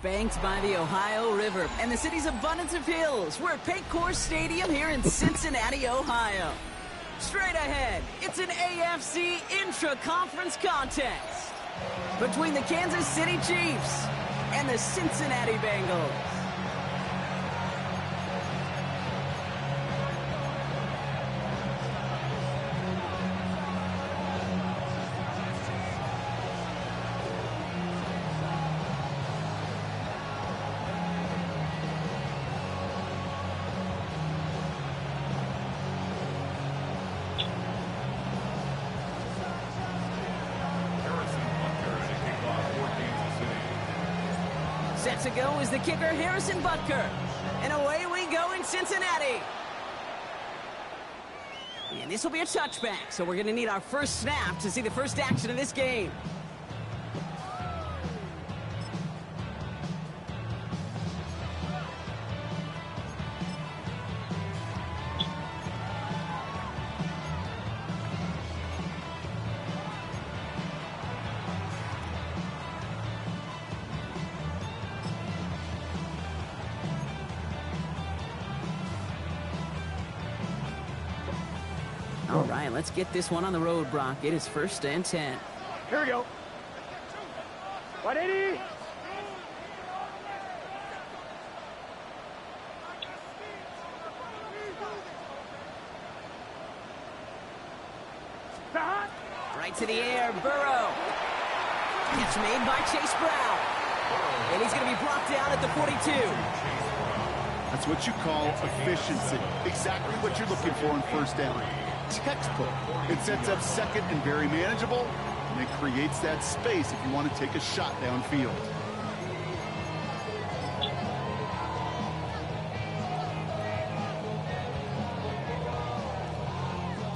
Banked by the Ohio River and the city's abundance of hills. We're at Paycor Stadium here in Cincinnati, Ohio. Straight ahead, it's an AFC intra-conference contest between the Kansas City Chiefs and the Cincinnati Bengals. Set to go is the kicker, Harrison Butker. And away we go in Cincinnati. And this will be a touchback, so we're going to need our first snap to see the first action of this game. All right, let's get this one on the road, Brock. It is 1st and 10. Here we go. 180. Right to the air, Burrow. Catch made by Chase Brown. And he's going to be brought down at the 42. That's what you call efficiency. Exactly what you're looking for in first down. Textbook. It sets up second and very manageable, and it creates that space if you want to take a shot downfield.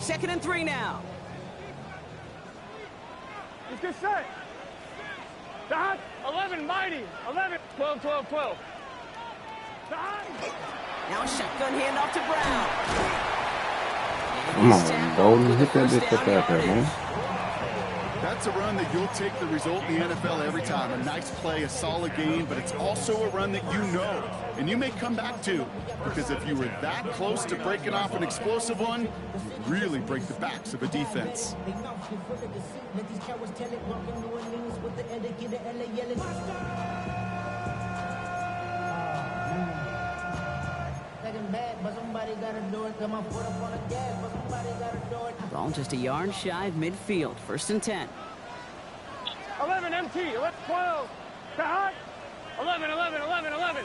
Second and 3 now. Let's get set. Dot. 11, mighty. 11. 12, 12, 12. Dot. Now a shotgun handoff to Brown. Come on, Golden, hit that bitch up out there, man. That's a run that you'll take the result in the NFL every time. A nice play, a solid game, but it's also a run that you know, and you may come back to, because if you were that close to breaking off an explosive one, you really break the backs of a defense. Ball just a yard shy of midfield. 1st and 10. 11 MT, 12. To hot. 11, 11, 11, 11.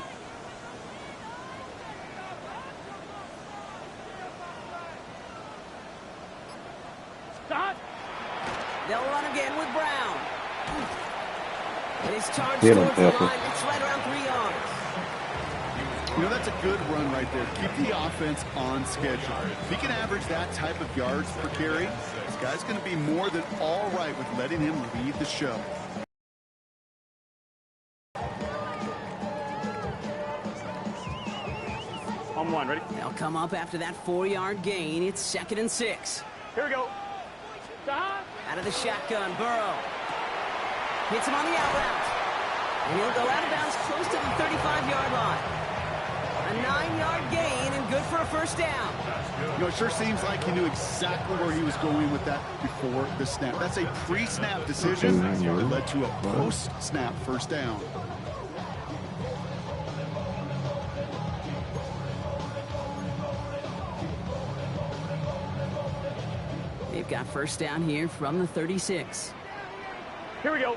To hot. They'll run again with Brown. And his charge Hit him, towards the Pepper. line. It's right around 3 yards. You know, that's a good run right there. Keep the offense on schedule. If he can average that type of yards per carry, this guy's going to be more than all right with letting him lead the show. On one, ready? They'll come up after that 4-yard gain. It's 2nd and 6. Here we go. To hot. Out of the shotgun, Burrow. Hits him on the out route. And he'll go out of bounds close to the 35-yard line. A 9-yard gain and good for a first down. You know, it sure seems like he knew exactly where he was going with that before the snap. That's a pre-snap decision that led to a post-snap first down. They've got first down here from the 36. Here we go.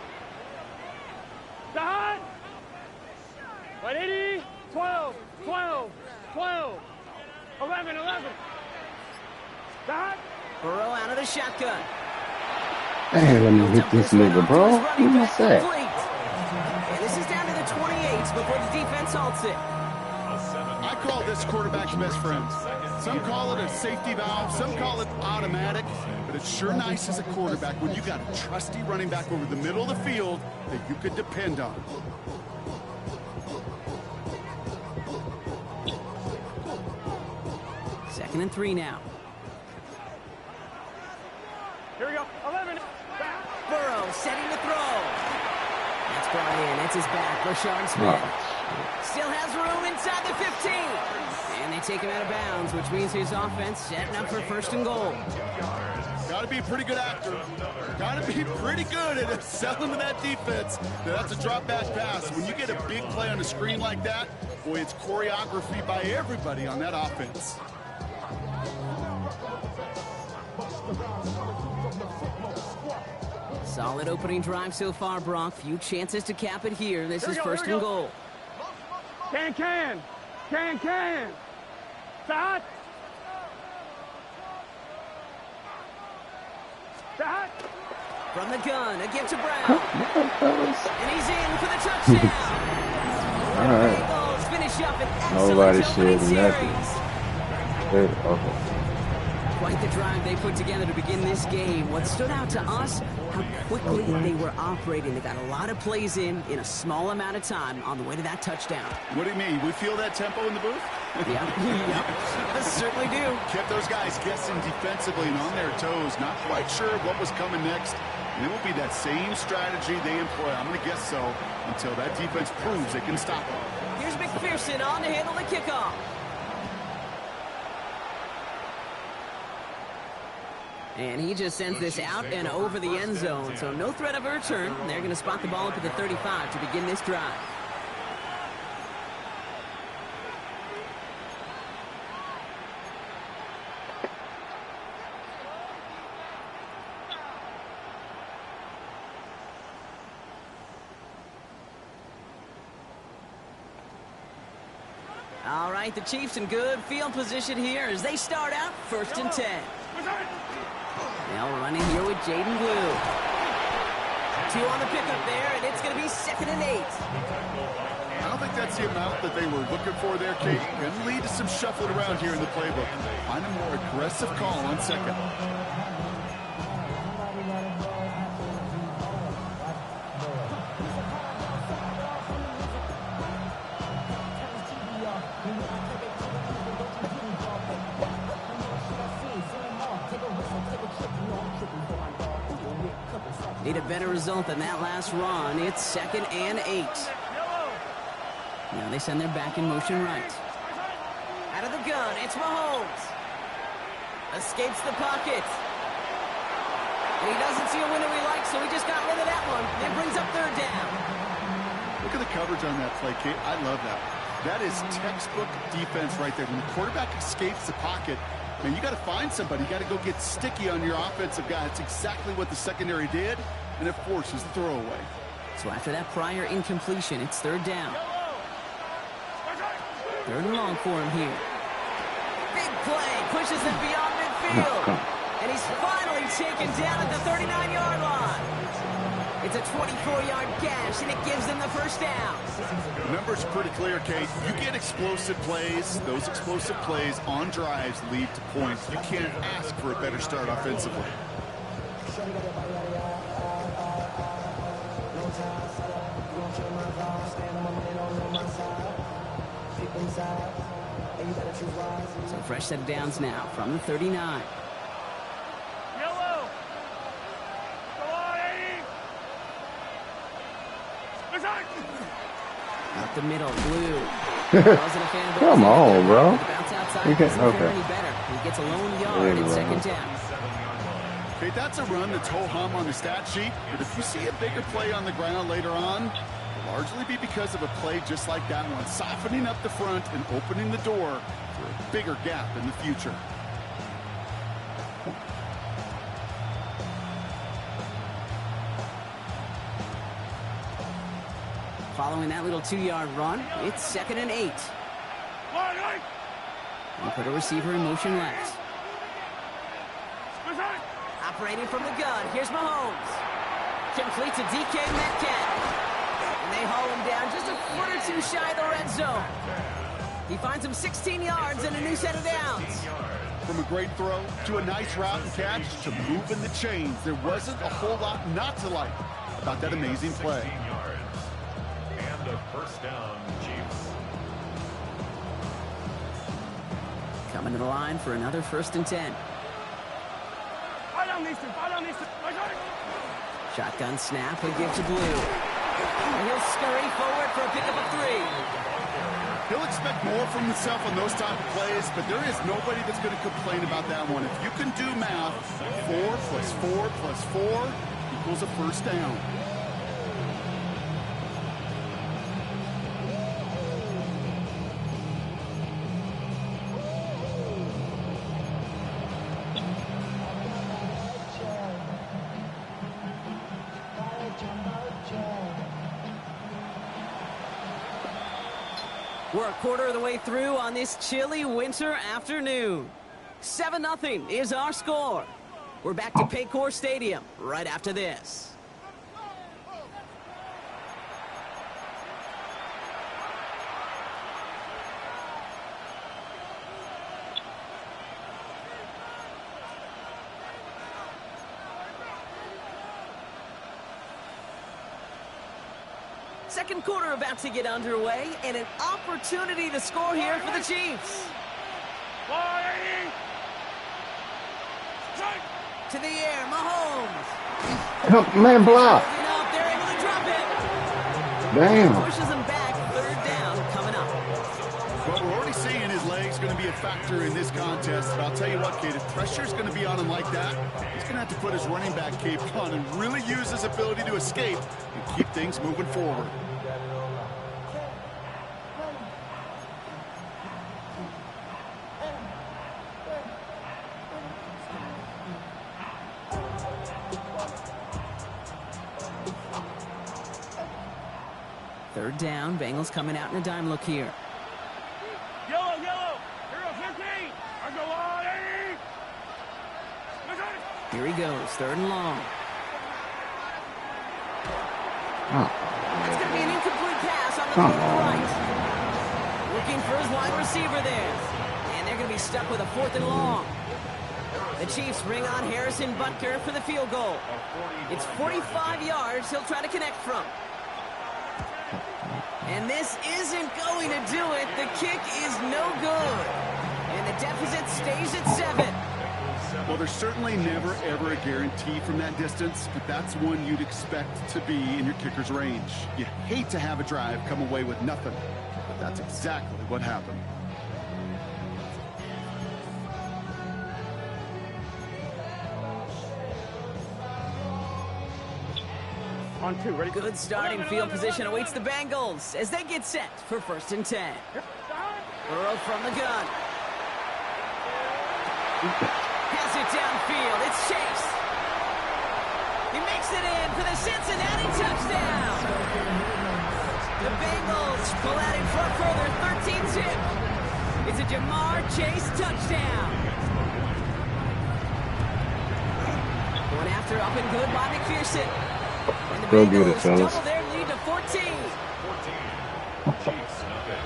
To hot. 180. 12, 12, 12. 11, 11. To hot. Burrow out of the shotgun. Hey, let me hit this nigga, bro. What's that? And this is down to the 28 before the defense halts it. I call this quarterback's best friend. Some call it a safety valve, some call it automatic, but it's sure nice as a quarterback when you got a trusty running back over the middle of the field that you could depend on. Second and 3 now. Here we go. 11. Burrow setting to throw. That's brought in. It's his back. Rashard Smith. Still has room inside the 15. And they take him out of bounds, which means his offense setting up for 1st and goal. Got to be a pretty good actor. Got to be pretty good at selling to that defense. That's a drop back pass. When you get a big play on the screen like that, boy, it's choreography by everybody on that offense. Solid opening drive so far, Brock. Few chances to cap it here. This is 1st and goal. Can. To hot. To hot. From the gun, again to Brown. And he's in for the touchdown. All right. Bengals finish up an Nobody excellent opening said series. nothing. Okay. Quite the drive they put together to begin this game. What stood out to us, how quickly they were operating. They got a lot of plays in a small amount of time on the way to that touchdown. What do you mean? We feel that tempo in the booth? Yeah, I certainly do. Kept those guys guessing defensively and on their toes, not quite sure what was coming next. And it will be that same strategy they employ, I'm going to guess so, until that defense proves they can stop them. Here's McPherson on to handle the kickoff. And he just sends this out and over the end zone, so no threat of a return. They're going to spot the ball up at the 35 to begin this drive. All right, the Chiefs in good field position here as they start out 1st and 10. They'll run in here with Jaden Blue. 2 on the pickup there, and it's going to be 2nd and 8. I don't think that's the amount that they were looking for there, Kate. Can lead to some shuffling around here in the playbook. Find a more aggressive call on 2nd. Need a better result than that last run. It's 2nd and 8. Now they send their back in motion right. Out of the gun, it's Mahomes. Escapes the pocket. And he doesn't see a window he likes, so he just got rid of that one. It brings up 3rd down. Look at the coverage on that play, Kate. I love that. That is textbook defense right there. When the quarterback escapes the pocket, And you got to find somebody. You got to go get sticky on your offensive guy. It's exactly what the secondary did, and it forces the throwaway. So after that prior incompletion, it's third down. Third and long for him here. Big play, pushes them beyond midfield. And he's finally taken down at the 39-yard line. It's a 24-yard gash, and it gives them the first down. The numbers are pretty clear, Kate. You get explosive plays. Those explosive plays on drives lead to points. You can't ask for a better start offensively. So fresh set of downs now from the 39. Yellow. Go on, 80. Up the middle, blue. Come on, bro. You can't, okay. He gets a lone yard in second down. Okay, that's a run that's ho-hum on the stat sheet, but if you see a bigger play on the ground later on, it'll largely be because of a play just like that one, softening up the front and opening the door for a bigger gap in the future. Following that little 2-yard run, it's 2nd and 8. And put a receiver in motion left. Operating from the gun, here's Mahomes. Completes a DK Metcalf. And they haul him down just a foot or two shy of the red zone. He finds him 16 yards and a new set of downs. From a great throw to a nice route and catch to moving the chains, there wasn't a whole lot not to like about that amazing play. And a first down, Chiefs. Coming to the line for another 1st and 10. Shotgun snap, a give to Blue. And he'll scurry forward for a pickup of 3. He'll expect more from himself on those type of plays, but there is nobody that's going to complain about that one. If you can do math, 4 plus 4 plus 4 equals a first down. We're a quarter of the way through on this chilly winter afternoon. 7-0 is our score. We're back to Paycor Stadium right after this. Second quarter about to get underway, and an opportunity to score here for the Chiefs. To the air, Mahomes. Man, block. They're able to drop it. Damn. Pushes them back. Third down coming up. What we're already seeing his leg's going to be a factor in this contest. But I'll tell you what, kid, if pressure's going to be on him like that, he's going to have to put his running back cape on and really use his ability to escape and keep things moving forward. Third down, Bengals coming out in a dime look here. Yellow, yellow. Hero 15. I go on, 80. Here he goes, third and long. It's going to be an incomplete pass on the right. Looking for his wide receiver there. And they're going to be stuck with a 4th and long. The Chiefs bring on Harrison Butker for the field goal. It's 45 yards he'll try to connect from. And this isn't going to do it. The kick is no good. And the deficit stays at 7. Well, there's certainly never, ever a guarantee from that distance, but that's one you'd expect to be in your kicker's range. You hate to have a drive come away with nothing, but that's exactly what happened. On 2, ready? Good starting field position awaits the Bengals as they get set for 1st and 10. Burrow from the gun. Has it downfield. It's Chase. He makes it in for the Cincinnati touchdown. The Bengals pull out in front further, 13-zip. It's a Jamar Chase touchdown. Going after up and good by McPherson. And the Go get it, Bengals fellas. double their lead to 14. 14. Chiefs, nothing.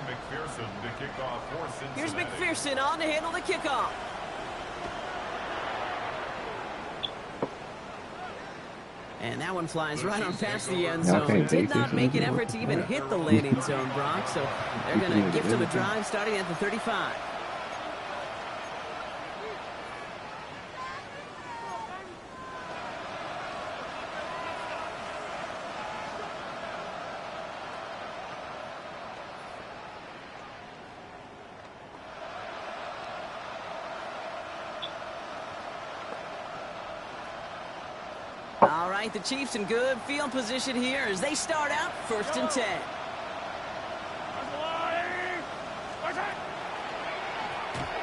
McPherson to kick off for Cincinnati. Here's McPherson on to handle the kickoff. And that one flies right on past the end zone. Did not make an effort to even hit the landing zone, Brock. So they're going to gift him a drive starting at the 35. All right, the Chiefs in good field position here as they start out 1st and 10.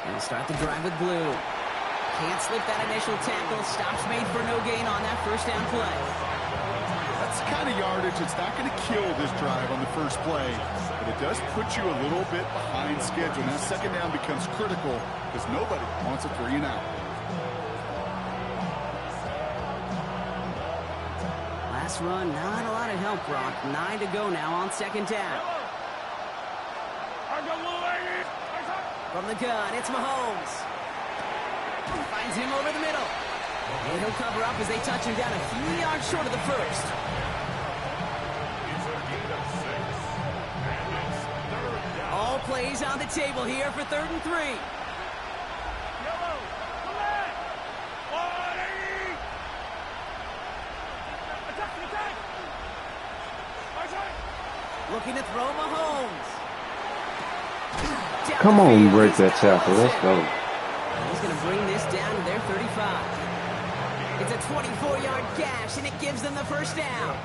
They'll start the drive with blue. Can't slip that initial tackle. Stops made for no gain on that first down play. That's the kind of yardage that's not going to kill this drive on the first play, but it does put you a little bit behind schedule. Now, second down becomes critical because nobody wants a 3 and out. Last run, not a lot of help, Brock. 9 to go now on second down. From the gun, it's Mahomes. Finds him over the middle. And he'll cover up as they touch him down a few yards short of the first. All plays on the table here for 3rd and 3. Looking to throw Mahomes. Come on, break that tackle. Let's go. He's going to bring this down to their 35. It's a 24-yard gash, and it gives them the first down.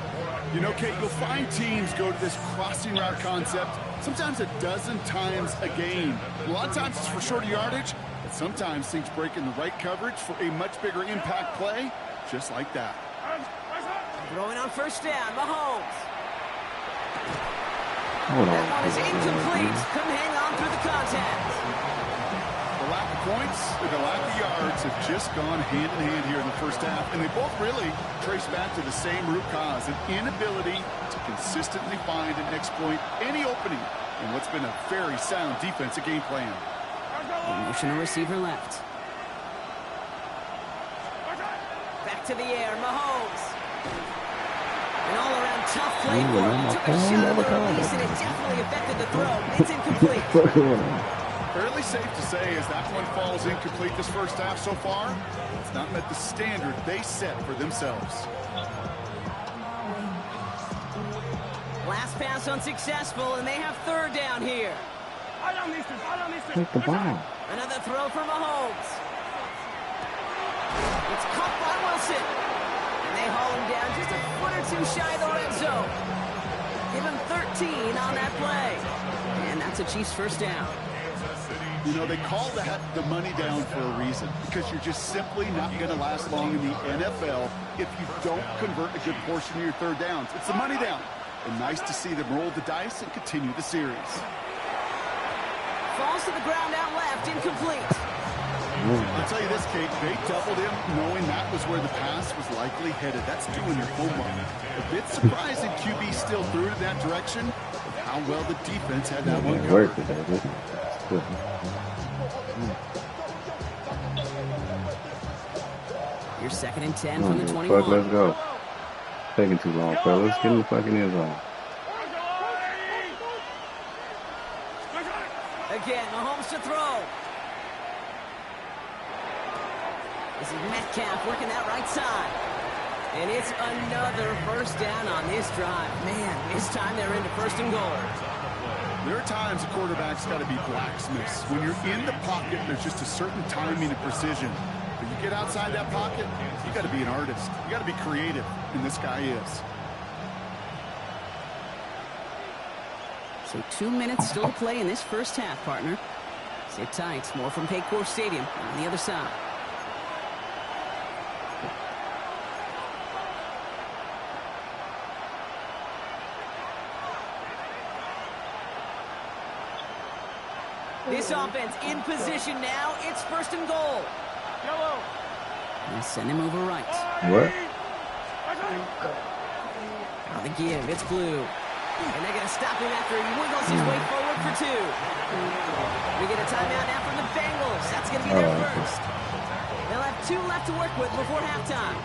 You know, Kate, you'll find teams go to this crossing route concept sometimes a dozen times a game. A lot of times it's for shorter yardage, but sometimes things break in the right coverage for a much bigger impact play, just like that. Throwing on first down, Mahomes. Hold on. That one is incomplete. Couldn't hang on through the contact. The lack of points and the lack of yards have just gone hand in hand here in the first half, and they both really trace back to the same root cause, an inability to consistently find and exploit any opening in what's been a very sound defensive game plan. Motion receiver left. Back to the air, Mahomes. An all-around tough play for him. Took a shot at the release, and it definitely affected the throw. It's incomplete. Fairly safe to say as that one falls incomplete this first half so far, it's not met the standard they set for themselves. Last pass unsuccessful, and they have 3rd down here. Take the ball. Another throw for Mahomes. It's caught by Wilson. And they haul him down just a foot or 2 shy of the red zone. Give him 13 on that play. And that's a Chiefs first down. You know, they call that the money down for a reason, because you're just simply not going to last long in the NFL if you don't convert a good portion of your 3rd downs. It's the money down. And nice to see them roll the dice and continue the series. Falls to the ground out left, incomplete. I'll tell you this, Kate, they doubled him knowing that was where the pass was likely headed. That's doing your homework. A bit surprising QB still threw it in that direction, but how well the defense had that one covered. Here's 2nd and 10 from the 21. Fuck, let's go. Taking too long, fellas. Get in the fucking end zone. Again, Mahomes to throw. This is Metcalf working that right side. And it's another first down on this drive. Man, this time they're into 1st and goal. There are times a quarterback's got to be blacksmiths. When you're in the pocket, there's just a certain timing and precision. But you get outside that pocket, you got to be an artist. You got to be creative, and this guy is. So 2 minutes still to play in this first half, partner. Sit tight. More from Paycor Stadium on the other side. This offense in position now. It's first and goal. Yellow. They send him over right. What? On the give, it's blue. And they're going to stop him after he wiggles his way forward for 2. We get a timeout now from the Bengals. That's going to be their first. They'll have 2 left to work with before halftime.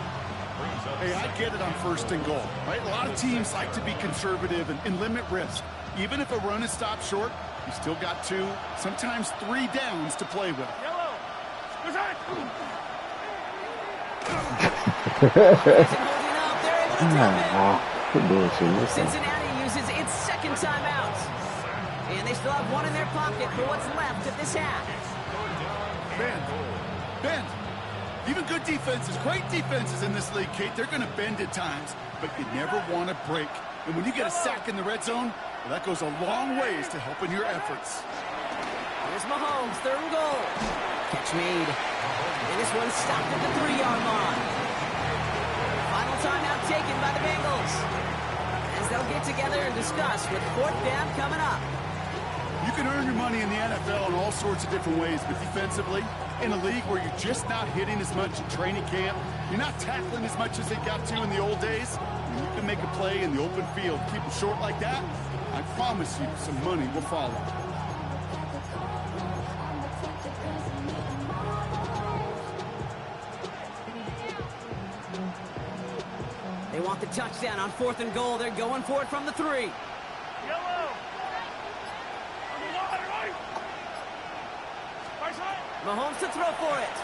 Hey, I get it on first and goal, right? A lot of teams like to be conservative and limit risk. Even if a run is stopped short, you still got 2, sometimes 3 downs to play with. Yellow. Present. Holding up, they're able to drop it. Good bullshit. Cincinnati uses its second timeout. And they still have 1 in their pocket for what's left of this half. Bend. Even good defenses, great defenses in this league, Kate, they're going to bend at times, but you never want to break. And when you get a sack in the red zone, well, that goes a long ways to helping your efforts. Here's Mahomes, third and goal. Catch made. And this one stopped at the 3-yard line. Final timeout taken by the Bengals, as they'll get together and discuss with fourth down coming up. You can earn your money in the NFL in all sorts of different ways, but defensively, in a league where you're just not hitting as much in training camp, you're not tackling as much as they got to in the old days, and you can make a play in the open field, keep them short like that, I promise you some money will follow. They want the touchdown on fourth and goal. They're going for it from the 3. Yellow. On the line, right. Right side. Mahomes to throw for it.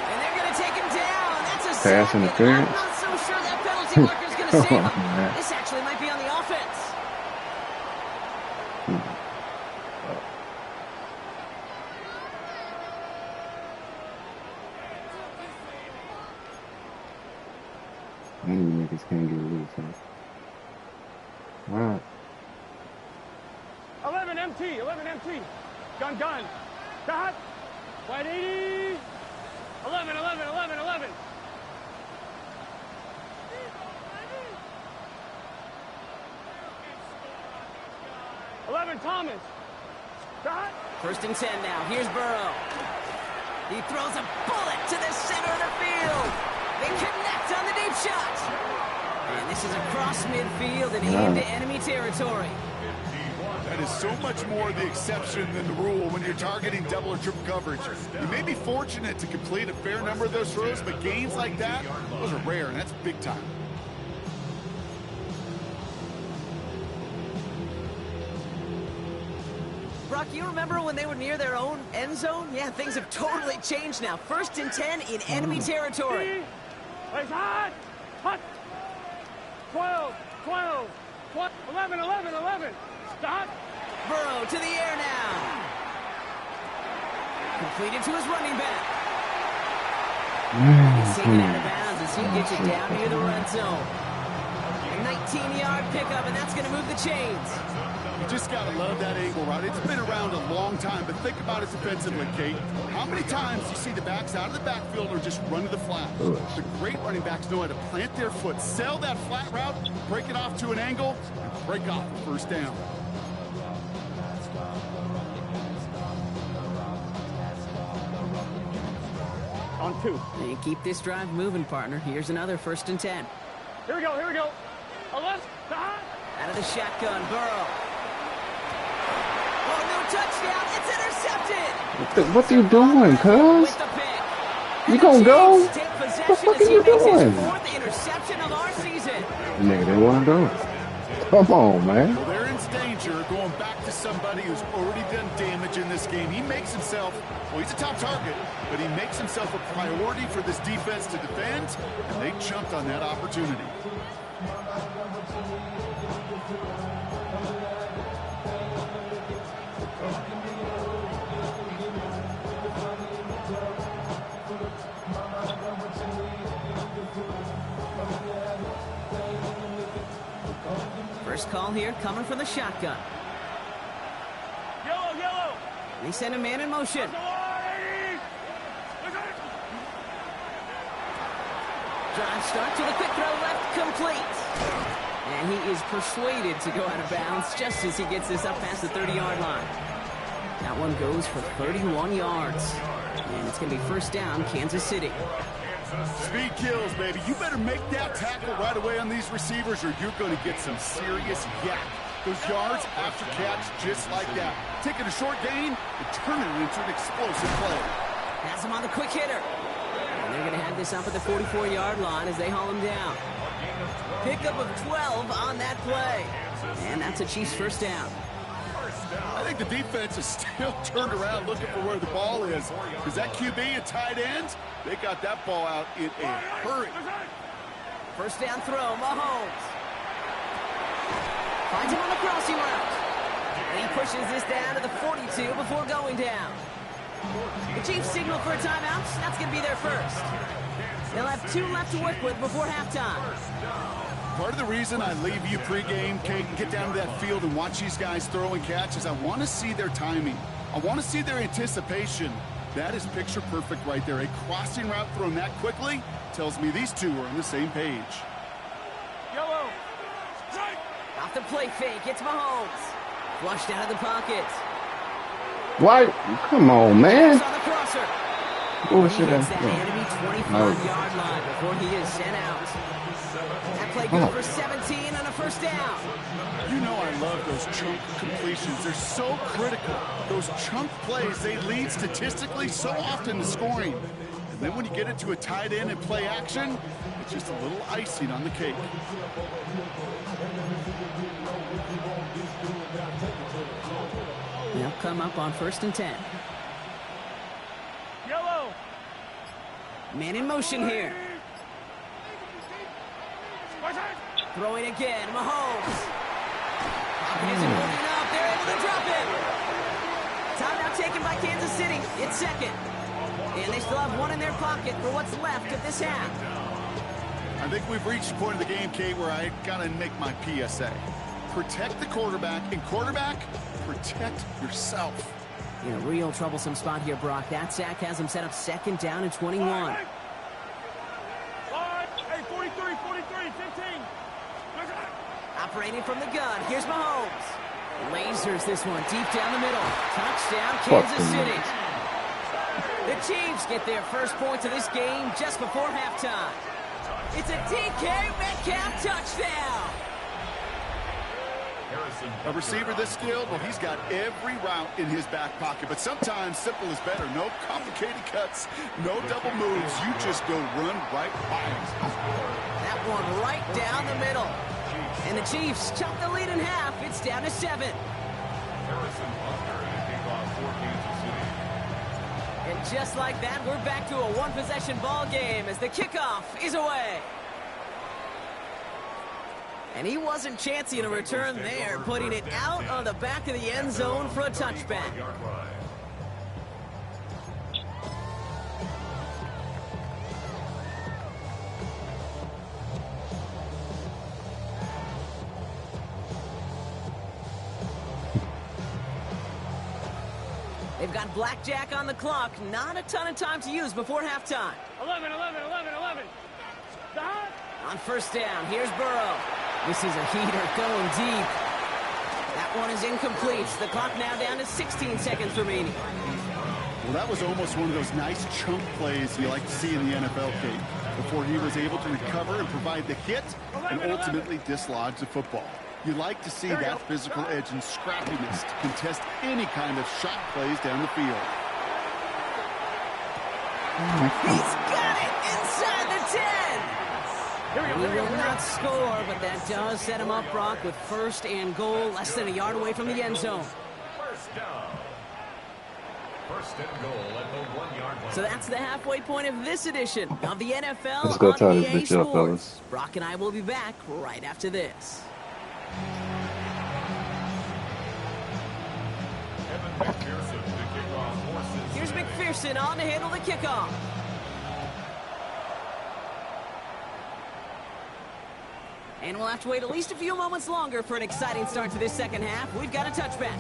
And they're going to take him down. That's a Pass sack. interference. I'm not so sure that penalty marker is going to save him. This actually might be on the offense. Maybe niggas can't get loose, huh? Wow. 11 MT. Gun. Dot. 180. 11. 11 Thomas. Dot. First and 10 now. Here's Burrow. He throws a bullet to the center of the field. They connect on the deep shot. And this is across midfield and into enemy territory. That is so much more the exception than the rule when you're targeting double or triple coverage. You may be fortunate to complete a fair number of those throws, but gains like that, those are rare, and that's big time. Brock, you remember when they were near their own end zone? Yeah, things have totally changed now. First and 10 in enemy territory. Right side. Hut. 12. 11. Stop. Burrow to the air now. Completed to his running back. He's taken out of bounds as he gets it down near the red zone. A 19-yard pickup, and that's going to move the chains. You just got to love that angle, right? It's been around a long time, but think about it defensively, Kate. How many times you see the backs out of the backfield or just run to the flat? The great running backs know how to plant their foot, sell that flat route, break it off to an angle, and break off the first down. On 2. And keep this drive moving, partner. Here's another first and 10. Here we go. 11. Stop. Out of the shotgun, Burrow. Oh, no touchdown. It's intercepted. What are you doing, cuz? With the pick. You gonna go? Take What the possession fuck as are he you makes his doing? 4th interception of our season. Nigga, they wanna go. Come on, man. Well, they're in danger going back to somebody who's already done damage in this game. He makes himself, well, he's a top target, but he makes himself a priority for this defense to defend, and they jumped on that opportunity. First call here coming from the shotgun. Yellow, yellow. They send a man in motion. Drive start to the quick throw left, complete. And he is persuaded to go out of bounds just as he gets this up past the 30-yard line. That one goes for 31 yards. And it's going to be first down, Kansas City. Speed kills, baby. You better make that tackle right away on these receivers or you're going to get some serious yak. Those yards after catch just like that. Taking a short gain and turning it into an explosive play. Has him on the quick hitter. And they're going to have this up at the 44-yard line as they haul him down. Pickup of 12 on that play. And that's a Chiefs first down. I think the defense is still turned around looking for where the ball is. Because that QB and tight ends, they got that ball out in a hurry. First down throw, Mahomes. Finds him on the crossing route. And he pushes this down to the 42 before going down. The Chiefs signal for a timeout. That's going to be their first. They'll have 2 left to work with before halftime. Part of the reason I leave you pregame, Kate, and get down to that field and watch these guys throw and catch is I want to see their timing. I want to see their anticipation. That is picture perfect right there. A crossing route thrown that quickly tells me these two are on the same page. Yellow. Off the play fake, it's Mahomes. Flushed out of the pocket. Why? Come on, man. On the crosser. Bullshit. He hits that enemy 25-yard line before he is sent out. That play goes for 17 and a first down. You know I love those chunk completions. They're so critical. Those chunk plays, they lead statistically so often to scoring. And then when you get into a tight end and play action, it's just a little icing on the cake. They'll come up on 1st and 10. Yellow. Man in motion here. Throwing again, Mahomes. Falcons isn't moving up. They're able to drop him. Timeout taken by Kansas City. It's second. And they still have one in their pocket for what's left of this half. I think we've reached the point of the game, Kate, where I got to make my PSA. Protect the quarterback, and quarterback, protect yourself. In a real troublesome spot here, Brock. That sack has him set up 2nd down and 21. Hey, 43, 15. Operating from the gun. Here's Mahomes. Lasers this one deep down the middle. Touchdown, Kansas City. The Chiefs get their first points of this game just before halftime. It's a DK Metcalf touchdown. A receiver this skilled, well, he's got every route in his back pocket. But sometimes simple is better. No complicated cuts, no double moves. You just go run right by it. That one right down the middle. And the Chiefs chop the lead in half. It's down to 7. And just like that, we're back to a one-possession ball game as the kickoff is away. And he wasn't chancing a return there, putting it out on the back of the end zone for a touchback. They've got blackjack on the clock. Not a ton of time to use before halftime. 11. On 1st down, here's Burrow. This is a heater going deep. That one is incomplete. The clock now down to 16 seconds remaining. Well, that was almost one of those nice chunk plays you like to see in the NFL, Kate, before he was able to recover and provide the hit and ultimately dislodge the football. You like to see that physical edge and scrappiness to contest any kind of shot plays down the field. He's got it inside the 10. He will not score, but that does set him up, Brock, with 1st and goal, less than a yard away from the end zone. First down. 1st and goal at the 1-yard line. So that's the halfway point of this edition of the NFL Let's go on try this EA bitch up, Sports. fellas. Brock and I will be back right after this. Here's McPherson on to handle the kickoff. And we'll have to wait at least a few moments longer for an exciting start to this second half. We've got a touchback.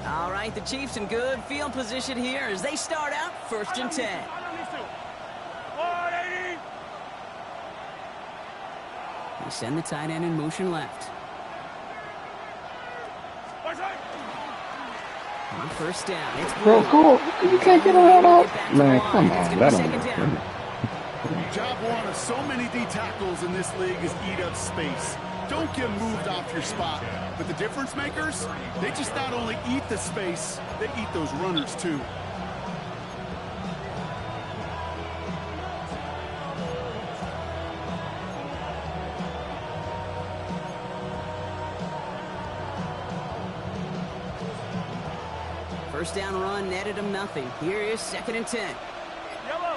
All right, the Chiefs in good field position here as they start out 1st and 10. They send the tight end in motion left. On 1st down, it's Bro, cool. You can't get around out. Man, come on. That don't work. Job one of so many D tackles in this league is eat up space. Don't get moved off your spot. But the difference makers, they just not only eat the space, they eat those runners too. First down run netted him nothing. Here is 2nd and 10. Yellow.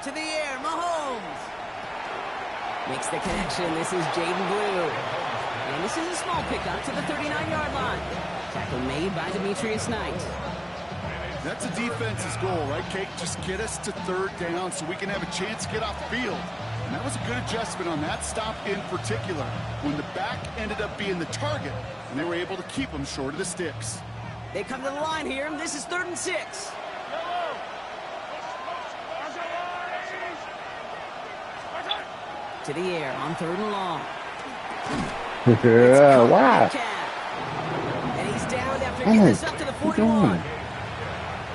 To the air, Mahomes. Makes the connection. This is Jaden Blue. And this is a small pickup to the 39-yard line. Tackle made by Demetrius Knight. That's a defense's goal, right, Kate? Just get us to 3rd down so we can have a chance to get off the field. And that was a good adjustment on that stop in particular, when the back ended up being the target, and they were able to keep him short of the sticks. They come to the line here. This is 3rd and 6. To the air on 3rd and long. Yeah, wow. And he's down after getting this up to the 41.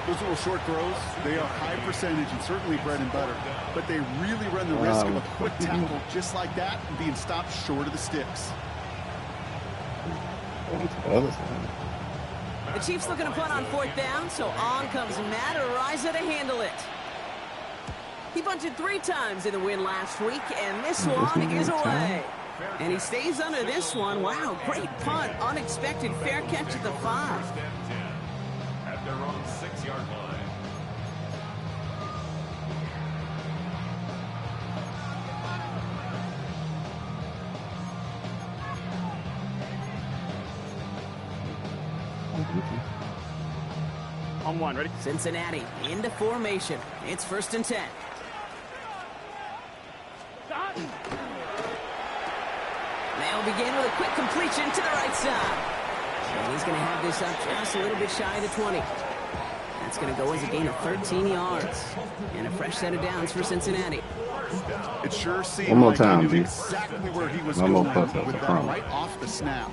Those little short throws, they are high percentage and certainly bread and butter, but they really run the risk of a quick tackle just like that and being stopped short of the sticks. The Chiefs looking to punt on 4th down, so on comes Matt Araiza to handle it. He bunted 3 times in the win last week, and this one is away. And he stays under this one. Wow, great punt. Unexpected fair catch at the 5. At their own 6-yard line. On 1, ready? Cincinnati into formation. It's 1st and 10. They'll begin with a quick completion to the right side. And he's going to have this up just a little bit shy of the 20. That's going to go as a gain of 13 yards. And a fresh set of downs for Cincinnati. It sure seemed One more like time, he knew G. exactly where he was No going more push-ups, with I that promise. right off the snap.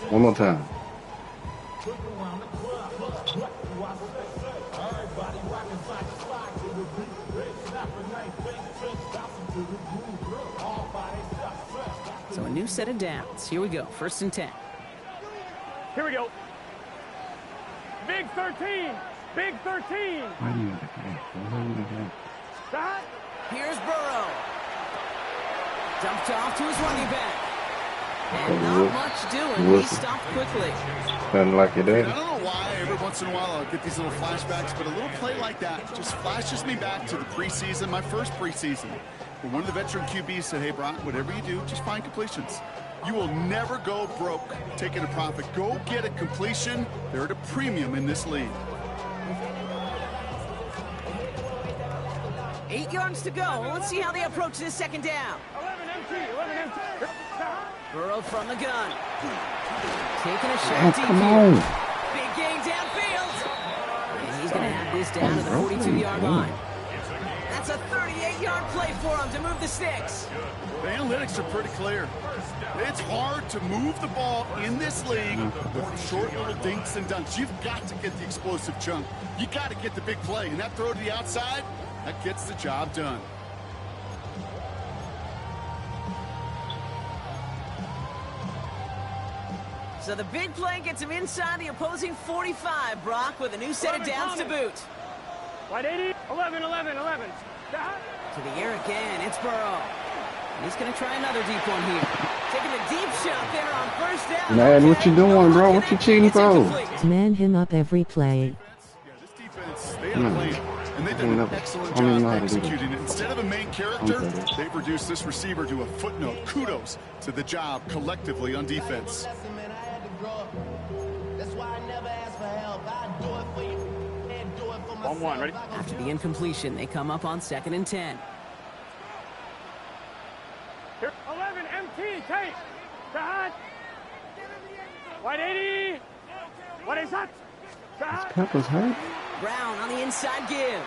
One more time. So a new set of downs. Here we go. 1st and 10. Here we go. Big 13. Big 13. Why do you have that? Stop. Here's Burrow. Dumped off to his running back. And not much doing. He stopped quickly. Nothing like your I daddy. don't know why every once in a while I'll get these little flashbacks, but a little play like that just flashes me back to the preseason, my first preseason. Where one of the veteran QBs said, hey, Brock, whatever you do, just find completions. You will never go broke taking a profit. Go get a completion. They're at a premium in this league. 8 yards to go. Let's see how they approach this 2nd down. 11 empty. 11 empty. Burrow from the gun. Taking a shot deep Come here. on. Big gain downfield. And he's going to have this down to the 42-yard line. That's a 38-yard play for him to move the sticks. The analytics are pretty clear. It's hard to move the ball in this league with short little dinks and dunks. You've got to get the explosive chunk. You got to get the big play. And that throw to the outside, that gets the job done. So the big play gets him inside the opposing 45, Brock, with a new set of downs to boot. Wide 80. 11, 11, 11. To the air again. It's Burrow. And he's going to try another deep one here. Taking a deep shot there on first down. Man, what you doing, bro? What you cheating for? Man him up every play. Yeah, this defense, they had a plan, and they've done an excellent job executing it. Instead of a main character, they've reduced this receiver to a footnote. Kudos to the job collectively on defense. On 1, ready? After the incompletion, they come up on 2nd and 10. Here, 11, MT, take. Side. Wide 80. What is that? Side. Pepper's hurt. Brown on the inside give.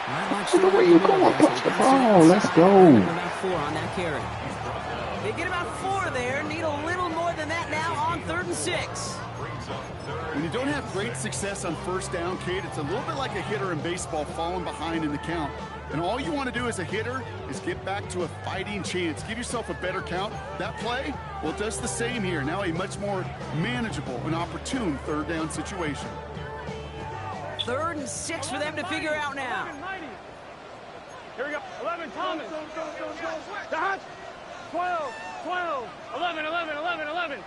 Not much Look where you going. Touch the ball. Let's go. About 4 on that carry. They get about 4 there. Need a little more than that now on 3rd and 6. When you don't have great success on first down, Kate, it's a little bit like a hitter in baseball falling behind in the count. And all you want to do as a hitter is get back to a fighting chance. Give yourself a better count. That play, well, it does the same here. Now a much more manageable and opportune 3rd down situation. 3rd and 6 for them to figure out now. Here we go. 11, Thomas. Dot. 12, 12, 11, 11, 11, 11.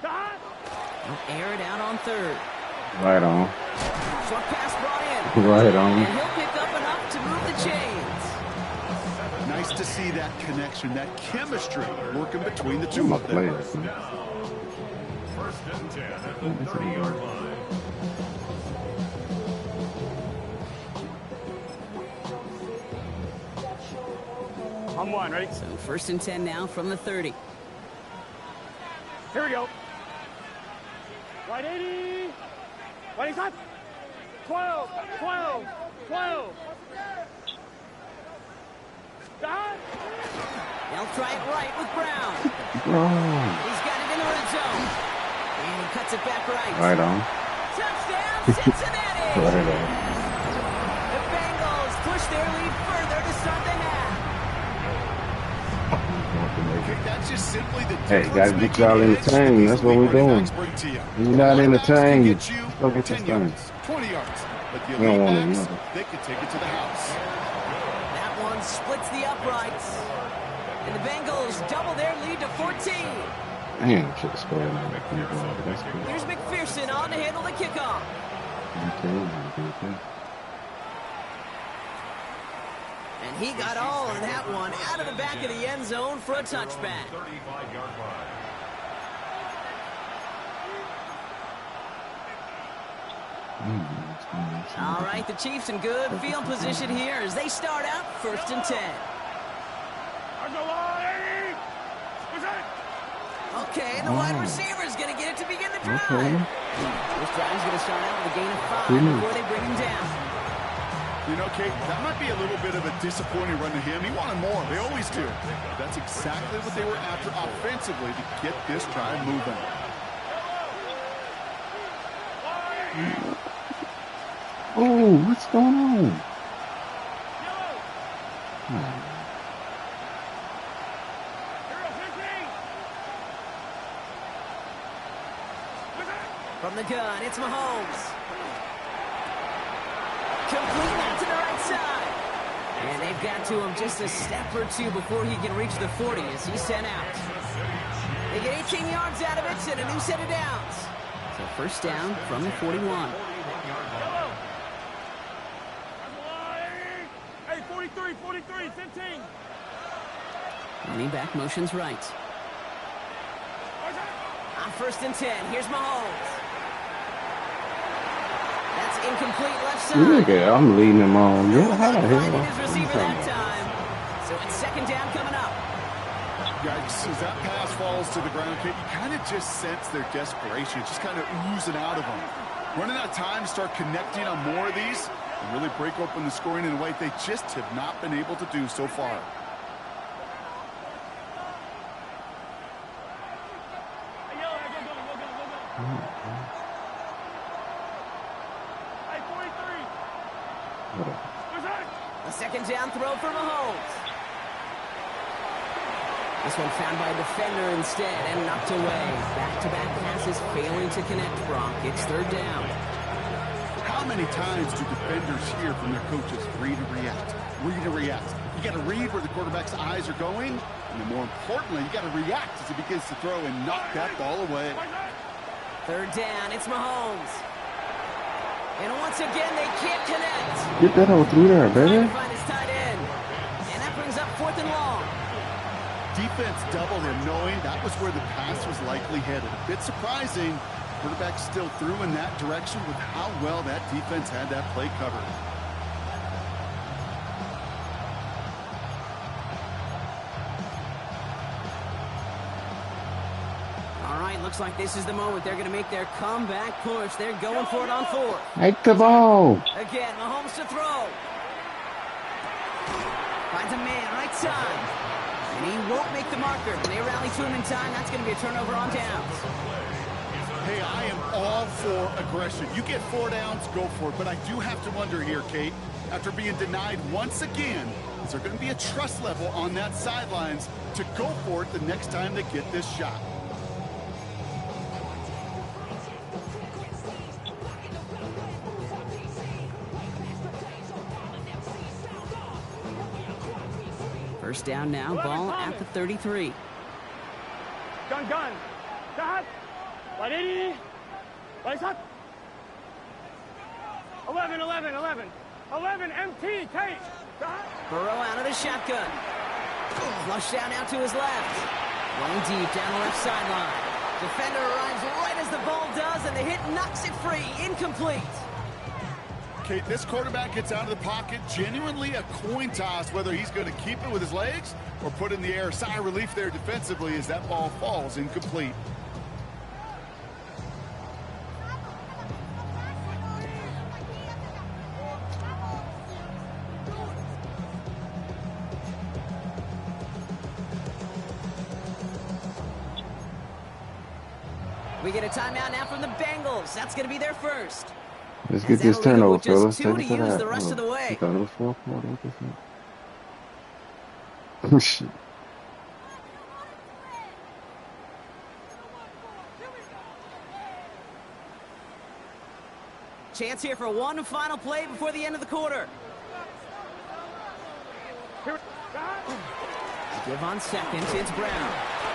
Dot. Air it out on 3rd. Right on. Short pass brought in. Right on. And he'll pick up enough to move the chains. Nice to see that connection, that chemistry working between the two My of them. players, man. 1st and 10 at the 30-yard line. On 1, ready? So 1st and 10 now from the 30. Here we go. Wide 80. Wide is up. 12, 12, 12. Dot. They'll try it right with Brown. Oh, He's got it in the red zone. And he cuts it back right. right on. Touchdown, Cincinnati! Right on. The Bengals push their lead further to start the half. That's just simply the Hey, gotta get y'all entertained. That's what we're doing. You're not entertained. Let's go get this 10 thing. yards, 20 yards. But the We don't elite want backs, another. they can take it to the house. That one splits the uprights. And the Bengals double their lead to 14. Damn, should have scored on that field goal, but that's good. Here's McPherson on to handle the kickoff. Okay. And he got all of that one out of the back of the end zone for a touchback. 35-yard line. All right, the Chiefs in good field position here as they start out 1st and 10. Okay, the wide receiver's going to get it to begin the drive. This drive's going to start out with a gain of 5 before they bring him down. You know, Kate, that might be a little bit of a disappointing run to him. He wanted more. They always do. That's exactly what they were after offensively to get this drive moving. Oh, what's going on? From the gun, it's Mahomes. Complete that to the right side. And they've got to him just a step or two before he can reach the 40 as he's sent out. They get 18 yards out of it and a new set of downs. So 1st down from the 41. Hey, 43, 43, 15. Running back motions right. On 1st and 10, here's Mahomes. That's incomplete left side. Look at I'm leading him on. How the hell? Finding his receiver that time. So it's 2nd down coming up. Yikes, as that pass falls to the ground, Kate, you kind of just sense their desperation. It's just kind of oozing out of them. Running out of time to start connecting on more of these and really break open the scoring in a way they just have not been able to do so far. A 2nd down throw for Mahomes. This one found by a defender instead and knocked away. Back-to-back passes failing to connect, Brock. It's 3rd down. How How many times do defenders hear from their coaches, read and react, read and react? You got to read where the quarterback's eyes are going, and then more importantly, you got to react as he begins to throw and knock that ball away. Third down, it's Mahomes. And once again, they can't connect. Get that hole through there, baby. Trying to find his tight end. And that brings up 4th and long. Defense doubled him, knowing that was where the pass was likely headed. A bit surprising. Quarterback still threw in that direction with how well that defense had that play covered. All right, looks like this is the moment. They're going to make their comeback push. They're going for it on 4th. Take the ball. Again, Mahomes to throw. Finds a man, right side. And he won't make the marker. When they rally to him in time, that's going to be a turnover on downs. Hey, I am all for aggression. You get 4 downs, go for it. But I do have to wonder here, Kate, after being denied once again, is there going to be a trust level on that sidelines to go for it the next time they get this shot? First down now, ball at the 33. Gun. Dad. 11, MT, Kate. Burrow out of the shotgun. Flush down out to his left. Running deep down the left sideline. Defender arrives right as the ball does, and the hit knocks it free. Incomplete. Kate, this quarterback gets out of the pocket, genuinely a coin toss whether he's going to keep it with his legs or put it in the air. Sigh of relief there defensively as that ball falls incomplete. We get a timeout now from the Bengals. That's going to be their first. Let's get this turnover, fellas. Take it to use the rest of the way. I thought it was 4 quarters. Oh, shit. Chance here for one final play before the end of the quarter. Give on second, it's Brown.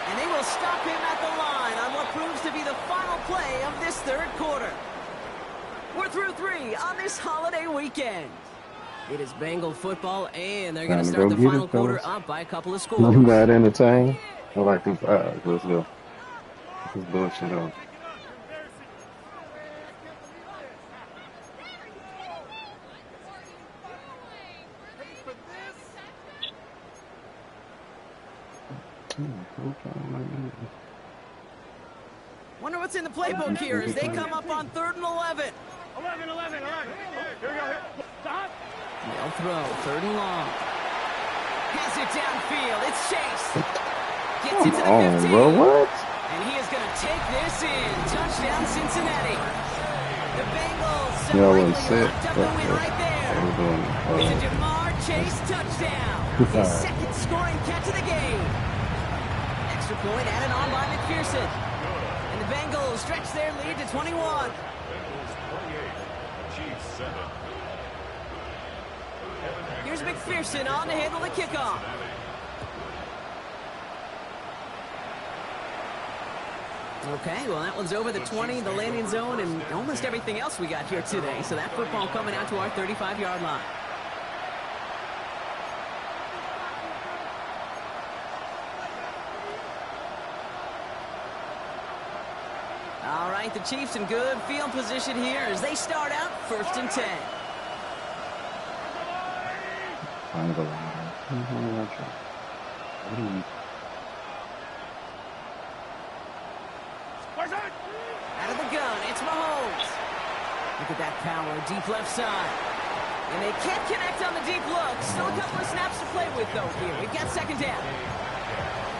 And they will stop him at the line on what proves to be the final play of this 3rd quarter. We're through 3 on this holiday weekend. It is Bengal football, and they're going to start the final quarter up by a couple of scores. I'm not entertained. I like this. Let's go. This bullshit on. Wonder what's in the playbook here as they come up on 3rd and 11. 11. Here we go. Stop. They'll throw, 3rd and long. Has it downfield. It's Chase. Gets it to the 15. Bro, what? And he is going to take this in. Touchdown, Cincinnati. The Bengals locked up the win right there. It's a Jamar Chase touchdown. His 2nd scoring catch of the game. Extra point added on by McPherson. And the Bengals stretch their lead to 21. Bengals 28, Chiefs 7. Here's McPherson on to handle the kickoff. Okay, well, that one's over the 20, the landing zone, and almost everything else we got here today. So that football coming out to our 35-yard line. All right, the Chiefs in good field position here as they start out 1st and 10. Out of the gun, it's Mahomes. Look at that power, deep left side. And they can't connect on the deep look. Still a couple of snaps to play with, though, here. We've got 2nd down.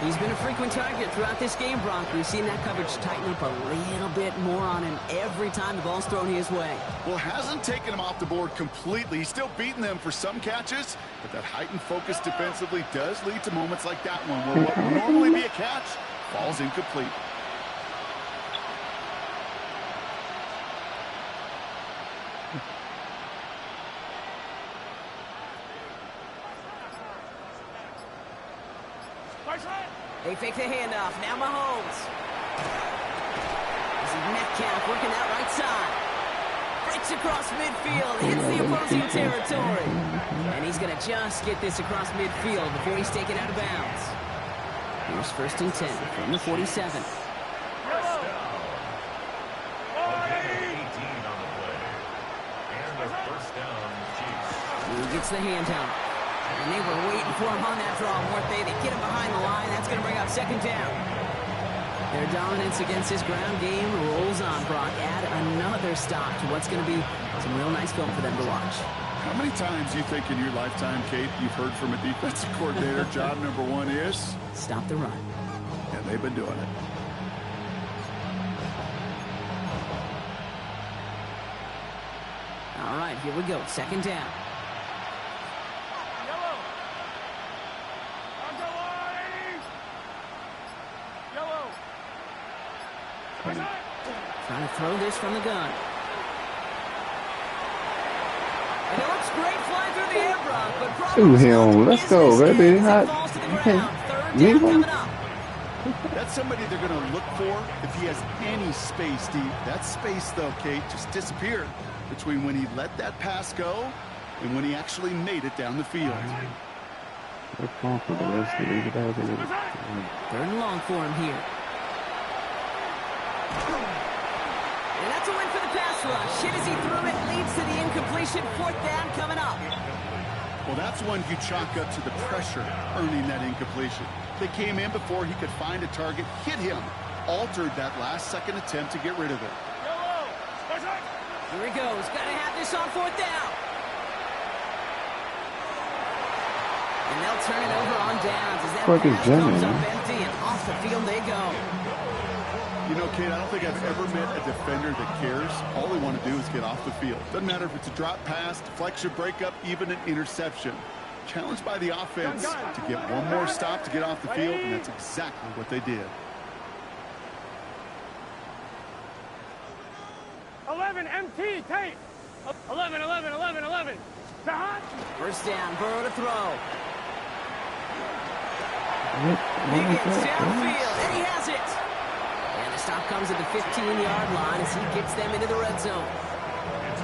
He's been a frequent target throughout this game, Bronk. We've seen that coverage tighten up a little bit more on him every time the ball's thrown his way. Well, hasn't taken him off the board completely. He's still beating them for some catches, but that heightened focus defensively does lead to moments like that one where what would normally be a catch falls incomplete. They fake the handoff. Now Mahomes. This is Metcalf working that right side. Breaks across midfield. Hits the opposing territory. And he's going to just get this across midfield before he's taken out of bounds. Here's 1st and 10 from the 47. He gets the handout. And they were waiting for him on that draw, weren't they? They get him behind the line. That's going to bring up 2nd down. Their dominance against his ground game rolls on, Brock. Add another stop to what's going to be some real nice film for them to watch. How many times do you think in your lifetime, Kate, you've heard from a defensive coordinator, job number 1 is? Stop the run. And they've been doing it. All right, here we go. 2nd down. Trying to throw this from the gun. And it looks great flying through the air, Brock, but to him. Let's go, baby. Leave him. That's somebody they're going to look for if he has any space deep. That space, though, Kate, just disappeared between when he let that pass go and when he actually made it down the field. 3rd and long for him here. And that's a win for the pass rush. Hit as he threw it, leads to the incompletion. 4th down coming up. Well, that's one you chalk up to the pressure earning that incompletion. They came in before he could find a target, hit him, altered that last-second attempt to get rid of it. Here he goes. Got to have this on 4th down. And they'll turn it over on downs as that pass comes up empty, and off the field they go. You know, Kate, I don't think I've ever met a defender that cares. All they want to do is get off the field. Doesn't matter if it's a drop pass, deflection, breakup, even an interception. Challenged by the offense to get one more stop to get off the field, and that's exactly what they did. 11 MT, Tate. 11. 1st down, Burrow to throw. Higgins downfield, and he has it. And the stop comes at the 15-yard line as he gets them into the red zone.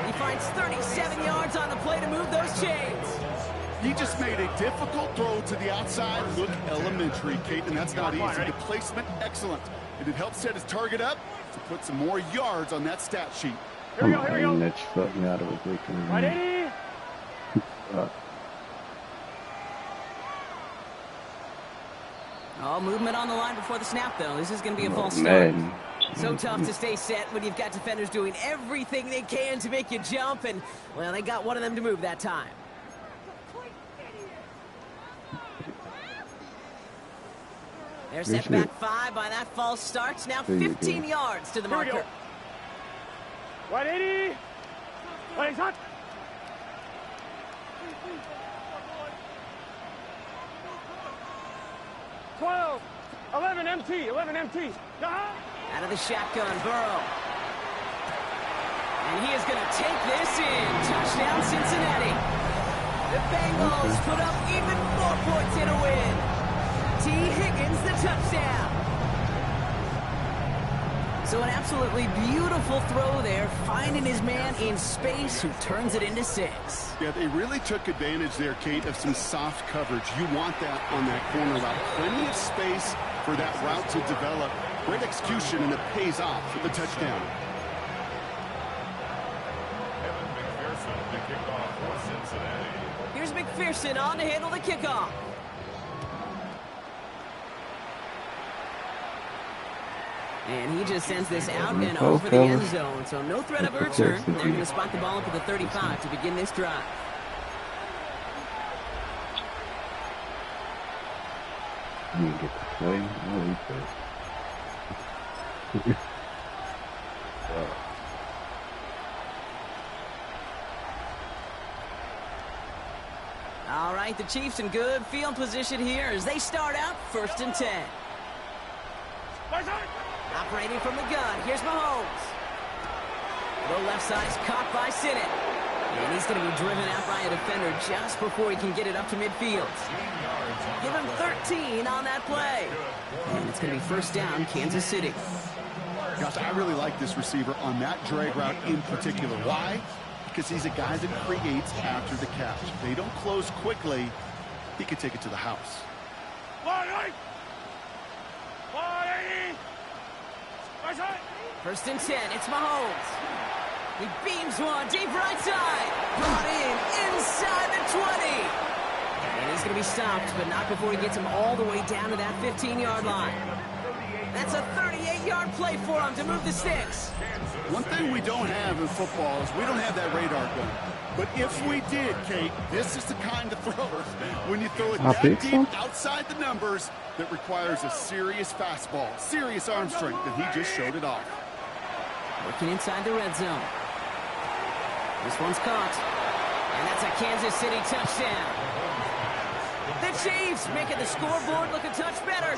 He finds 37 yards on the play to move those chains. He just made a difficult throw to the outside. Look elementary, Kate, and that's not easy. The placement, excellent. And it helps set his target up to put some more yards on that stat sheet. Here we go. That fucked me out of a quick. Right, 80. Oh, movement on the line before the snap, though. This is going to be a false start. So tough to stay set when you've got defenders doing everything they can to make you jump, and, well, they got one of them to move that time. They're set back 5 by that false start. Now 15 yards to the marker. Right, 80. Right, hot. 12. 11 MT. Out of the shotgun, Burrow. And he is going to take this in. Touchdown, Cincinnati. The Bengals put up even more points in a win. T. Higgins, the touchdown. So an absolutely beautiful throw there, finding his man in space who turns it into 6. Yeah, they really took advantage there, Kate, of some soft coverage. You want that on that corner route. Plenty of space for that route to develop. Great execution, and it pays off for the touchdown. Here's McPherson on to handle the kickoff. And he just sends this out and over the end zone. So no threat of a return. They're going to spot the ball up at the 35 to begin this drive. You get to play. All right, the Chiefs in good field position here as they start out 1st and 10. Operating from the gun, here's Mahomes. Low left side is caught by Sinnott. And he's going to be driven out by a defender just before he can get it up to midfield. Give him 13 on that play. And it's going to be first down, Kansas City. Gosh, I really like this receiver on that drag route in particular. Why? Because he's a guy that creates after the catch. If they don't close quickly, he could take it to the house. 180. 180. Right side. First and 10, it's Mahomes. He beams one deep right side. Brought in inside the 20. And he's going to be stopped, but not before he gets him all the way down to that 15-yard line. That's a 38-yard play for him to move the sticks. One thing we don't have in football is we don't have that radar gun. But if we did, Kate, this is the kind of throw when you throw it that deep outside the numbers that requires a serious fastball, serious arm strength, and he just showed it off. Working inside the red zone. This one's caught. And that's a Kansas City touchdown. The Chiefs making the scoreboard look a touch better.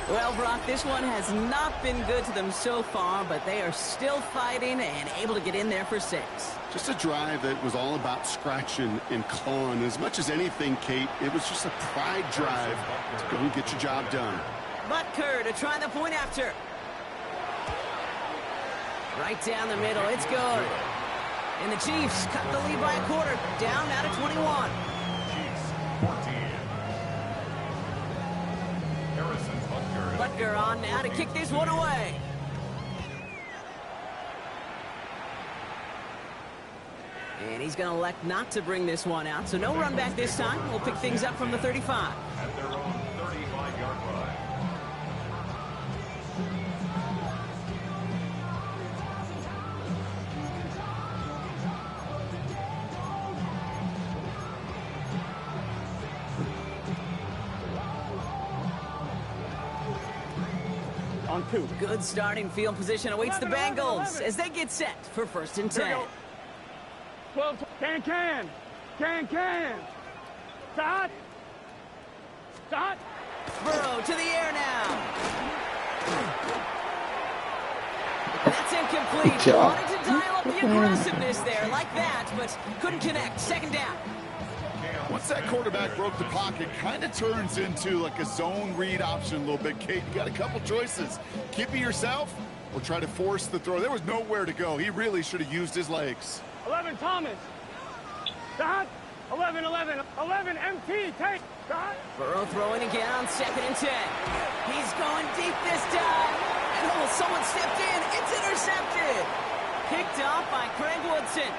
Well, Brock, this one has not been good to them so far, but they are still fighting and able to get in there for 6. Just a drive that was all about scratching and clawing. As much as anything, Kate, it was just a pride drive to go and get your job done. Butker to try the point after. Right down the middle, it's good. And the Chiefs cut the lead by a quarter, down now to 21. Chiefs 14. Butker on now to kick this one away. And he's going to elect not to bring this one out, so no run back this time. We'll pick things up from the 35. At their own 35-yard line. On 2. Good starting field position awaits the Bengals as they get set for first and 10. 12. Can. Start. Burrow to the air now. That's incomplete. Wanted to dial up the aggressiveness there like that, but couldn't connect. Second down. Once that quarterback broke the pocket, kind of turns into like a zone read option a little bit, Kate. You got a couple choices. Keep it yourself or try to force the throw. There was nowhere to go. He really should have used his legs. 11 Thomas. Start. 11 MT. Take. Start. Burrow throwing again on second and 10. He's going deep this time. And someone stepped in. It's intercepted. Picked off by Craig Woodson.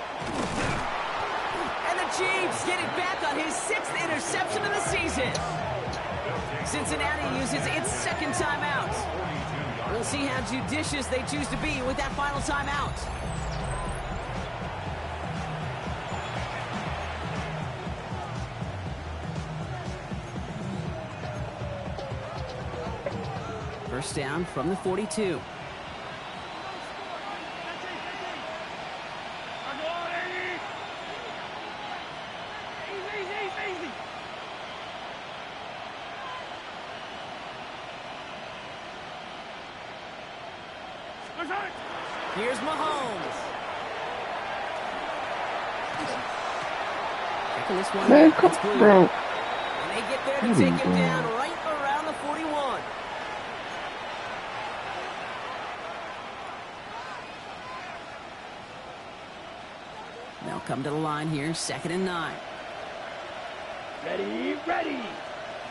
And the Chiefs get it back on his 6th interception of the season. Cincinnati uses its second timeout. We'll see how judicious they choose to be with that final timeout. First down from the 42. Here's Mahomes. Checking this one. Man, It's blue. bro. And they get there to take him down right around the 41. They'll come to the line here, 2nd and 9. Ready.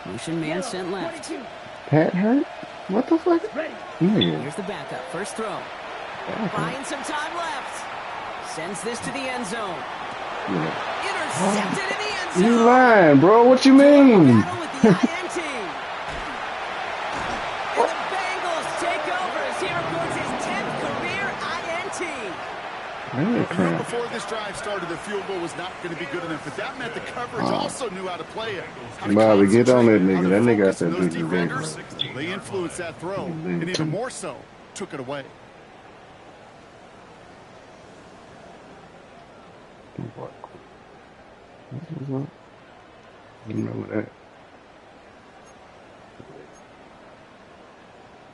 Motion man sent left. 22. Pat hurt? What the fuck? Ready. Nigga. Here's the backup. First throw. Buying some time left. Sends this to the end zone. Intercepted in the end zone. You lying, bro. What you mean? Battle with the INT. And the Bengals take over as he records his 10th career INT. Before this drive started, the field goal was not going to be good enough, but that meant the coverage also knew how to play it. Bobby, get on that nigga. That nigga got that big defenders. They influenced that throw, and even more so, took it away. You know that.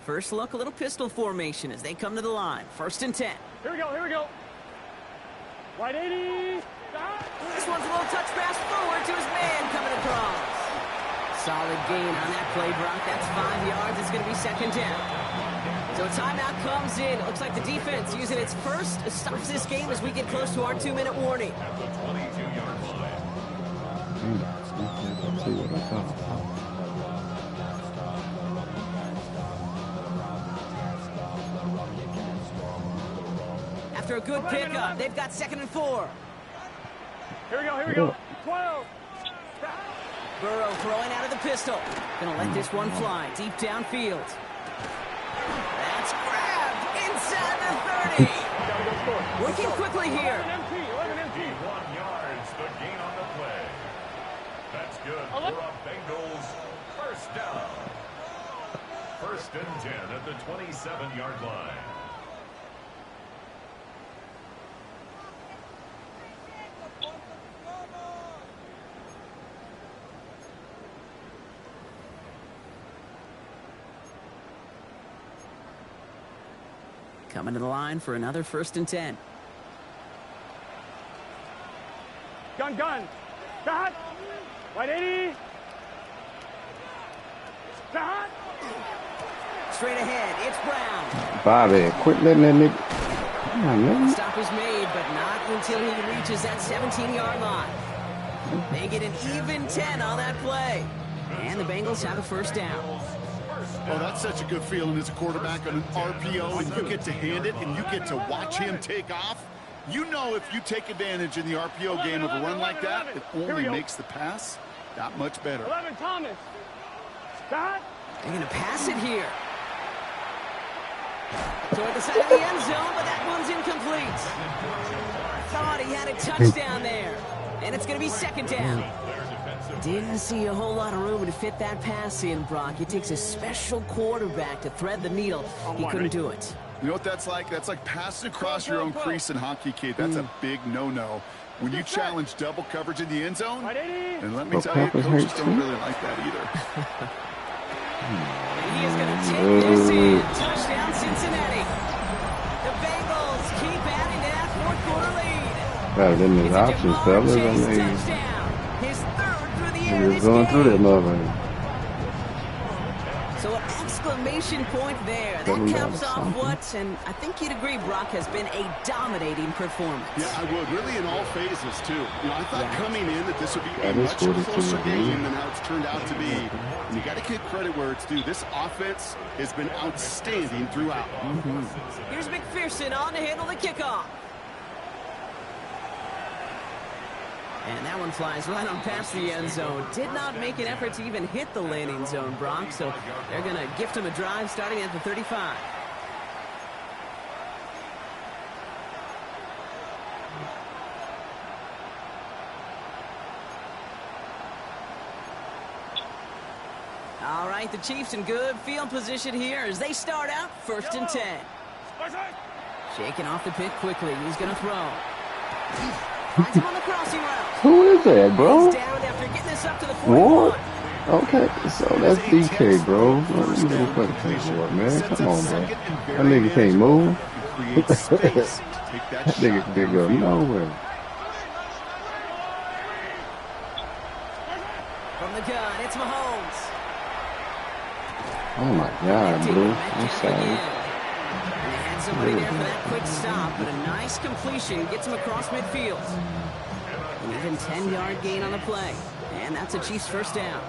First look, a little pistol formation as they come to the line. 1st and 10. Here we go, here we go. Wide 80. This one's a little touch pass forward to his man coming across. Solid gain on that play, Brock. That's 5 yards. It's going to be 2nd down. So a timeout comes in. It looks like the defense using its first stops this game as we get close to our 2-minute warning. At the 22-yard line. Let's see what I'm talking about. After a good pickup, they've got 2nd and 4. Here we go, here we go. 12. Burrow throwing out of the pistol. Gonna let this one fly deep downfield. That's grabbed inside the 30. Working quickly here. 11 empty. 1 yards, the gain on the play. That's good for a Bengals first down. 1st and 10 at the 27-yard line. Coming to the line for another 1st and 10. Gun. Stop. Wide 80. Stop. Straight ahead, it's Brown. Bobby, quit letting that nigga. Come on, man. Stop is made, but not until he reaches that 17-yard line. They get an even 10 on that play. And the Bengals have a 1st down. Oh, that's such a good feeling as a quarterback on an RPO, and you get to hand it, and you get to watch him take off. You know if you take advantage in the RPO game of a run like that, it only makes the pass that much better. 11, Thomas. Stop. They're going to pass it here. Toward the side of the end zone, but that one's incomplete. Thought he had a touchdown there. And it's going to be 2nd down. Didn't see a whole lot of room to fit that pass in, Brock. It takes a special quarterback to thread the needle. He couldn't do it. You know what that's like? That's like passing across your own crease in hockey, kid. That's a big no-no. When you challenge double coverage in the end zone, and let me tell you, coaches don't really like that either. And he is going to take this in. Touchdown, Cincinnati. The Bengals keep adding to that 4th quarter lead. Better than his options, fellas. I mean, his 3rd through the air we're going through that mother. So an exclamation point there. That caps off what, and I think you'd agree, Brock, has been a dominating performance. Yeah, I would. Really in all phases, too. You know, I thought coming in that this would be a much closer game than how it's turned out to be. And you got to give credit where it's due. This offense has been outstanding throughout. Here's McPherson on to handle the kickoff. And that one flies right on past the end zone. Did not make an effort to even hit the landing zone, Brock. So they're going to gift him a drive starting at the 35. All right, the Chiefs in good field position here as they start out 1st and 10. Shaking off the pick quickly. He's going to throw. Finds him on the crossing route. Who is that, bro? Down after getting this up to the 41. What? Okay, so that's DK, bro. What you doing for the paperwork, man? Come on, bro. That nigga can't move. That nigga can go nowhere. From the gun, it's Mahomes. Oh my God, bro. I'm sorry. Somebody there for that quick stop, but a nice completion gets him across midfield. An even 10-yard gain on the play, and that's a Chiefs 1st down.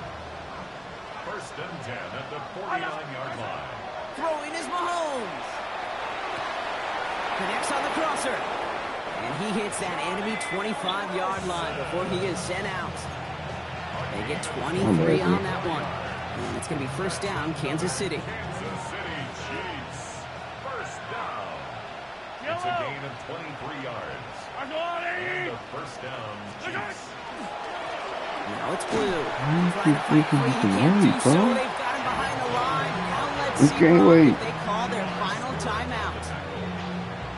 1st and 10 at the 49-yard line. Throwing is Mahomes. Connects on the crosser, and he hits that enemy 25-yard line before he is sent out. They get 23 on that one, and it's going to be 1st down, Kansas City. It's a gain of 23 yards. And a 1st down, Chiefs. Now it's blue. Trying to fight free. He can't do so. They've got him behind the line. Now let's see if they call their final timeout.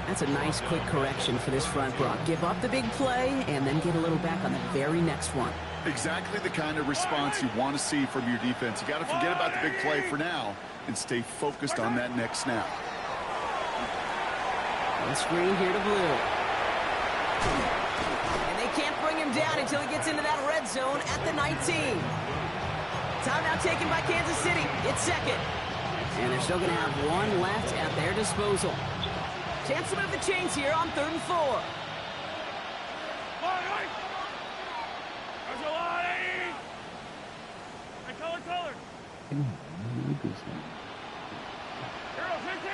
That's a nice quick correction for this front, Brock. Give up the big play and then get a little back on the very next one. Exactly the kind of response you want to see from your defense. You got to forget about the big play for now and stay focused on that next snap. One screen here to Blue. And they can't bring him down until he gets into that red zone at the 19. Timeout taken by Kansas City. It's second. And they're still going to have one left at their disposal. Chance to move the chains here on 3rd and 4. Color. Hero 15.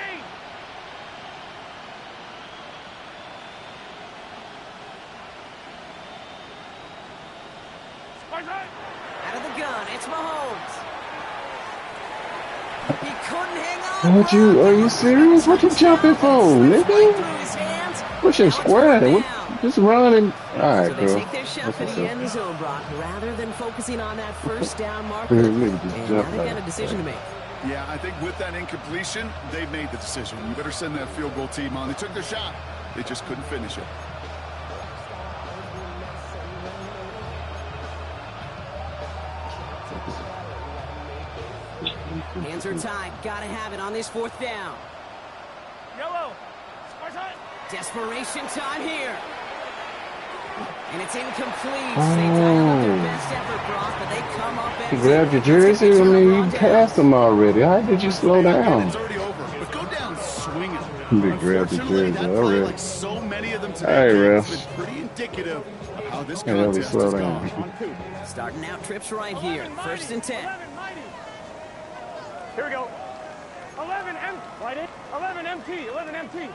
Out of the gun, it's Mahomes. He couldn't hang on. What you? Are you serious? What you jumping for, nigga? Push it square. Just run and. All right, so they take their shot for the end zone, Brock, rather than focusing on that first down marker. And now they've got a decision to make. Yeah, I think with that incompletion, they made the decision. You better send that field goal team on. They took their shot. They just couldn't finish it. Hands are tied. Gotta have it on this 4th down. Yellow. Desperation time here. And it's incomplete. They tied up their best effort, Brock, but they come up and... You grabbed your jersey? I mean, you passed them already. How did you slow down? It's already over, but go down swinging. They grabbed your jersey. All right. Like so many of them today, refs. it's been pretty indicative of how this Really contest slow has down. gone. Starting out trips right here. 1st and 10. Here we go. 11 M. Right in. 11 MT. 11 MT.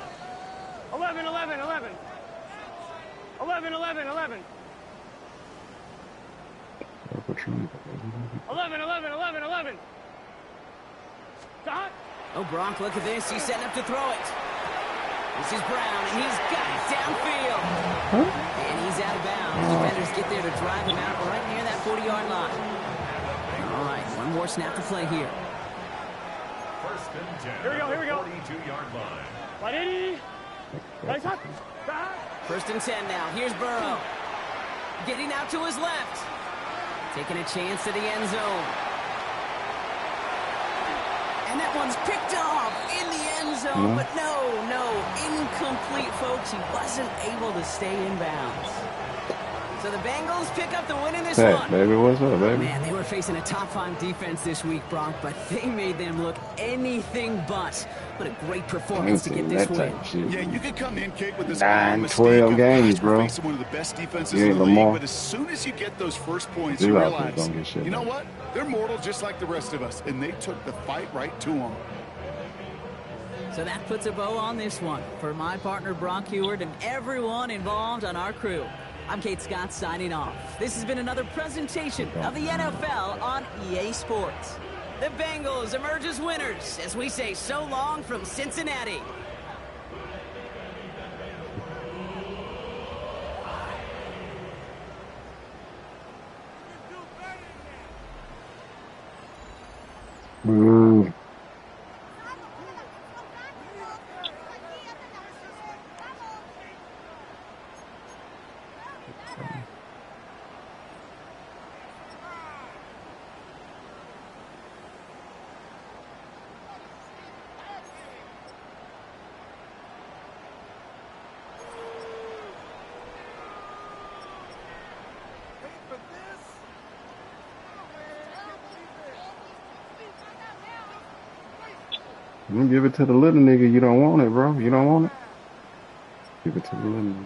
11, 11, 11. 11, 11, 11. 11, 11, 11, 11. Dot. Oh, Brock, look at this. He's setting up to throw it. This is Brown, and he's got it downfield. And he's out of bounds. Defenders get there to drive him out right near that 40-yard line. All right, one more snap to play here. 1st and 10. Here we go, here we go. 42-yard line. 180. Nice hot. 1st and 10 now. Here's Burrow. Getting out to his left. Taking a chance to the end zone. And that one's picked off in the end zone. But no, incomplete, folks. He wasn't able to stay in bounds. So the Bengals pick up the win in this one. Baby, what's up, baby? Man, they were facing a top 5 defense this week, Brock, but they made them look anything but. What a great performance to get this win. Yeah, you could come in, Kate, with this 9-12 games, bro. Facing one of the best defenses in the league, but as soon as you get those first points, you realize, you know what? They're mortal just like the rest of us, and they took the fight right to them. So that puts a bow on this one. For my partner, Brock Heward, and everyone involved on our crew, I'm Kate Scott signing off. This has been another presentation of the NFL on EA Sports. The Bengals emerge as winners as we say so long from Cincinnati. You give it to the little nigga, you don't want it, bro. You don't want it? Give it to the little nigga.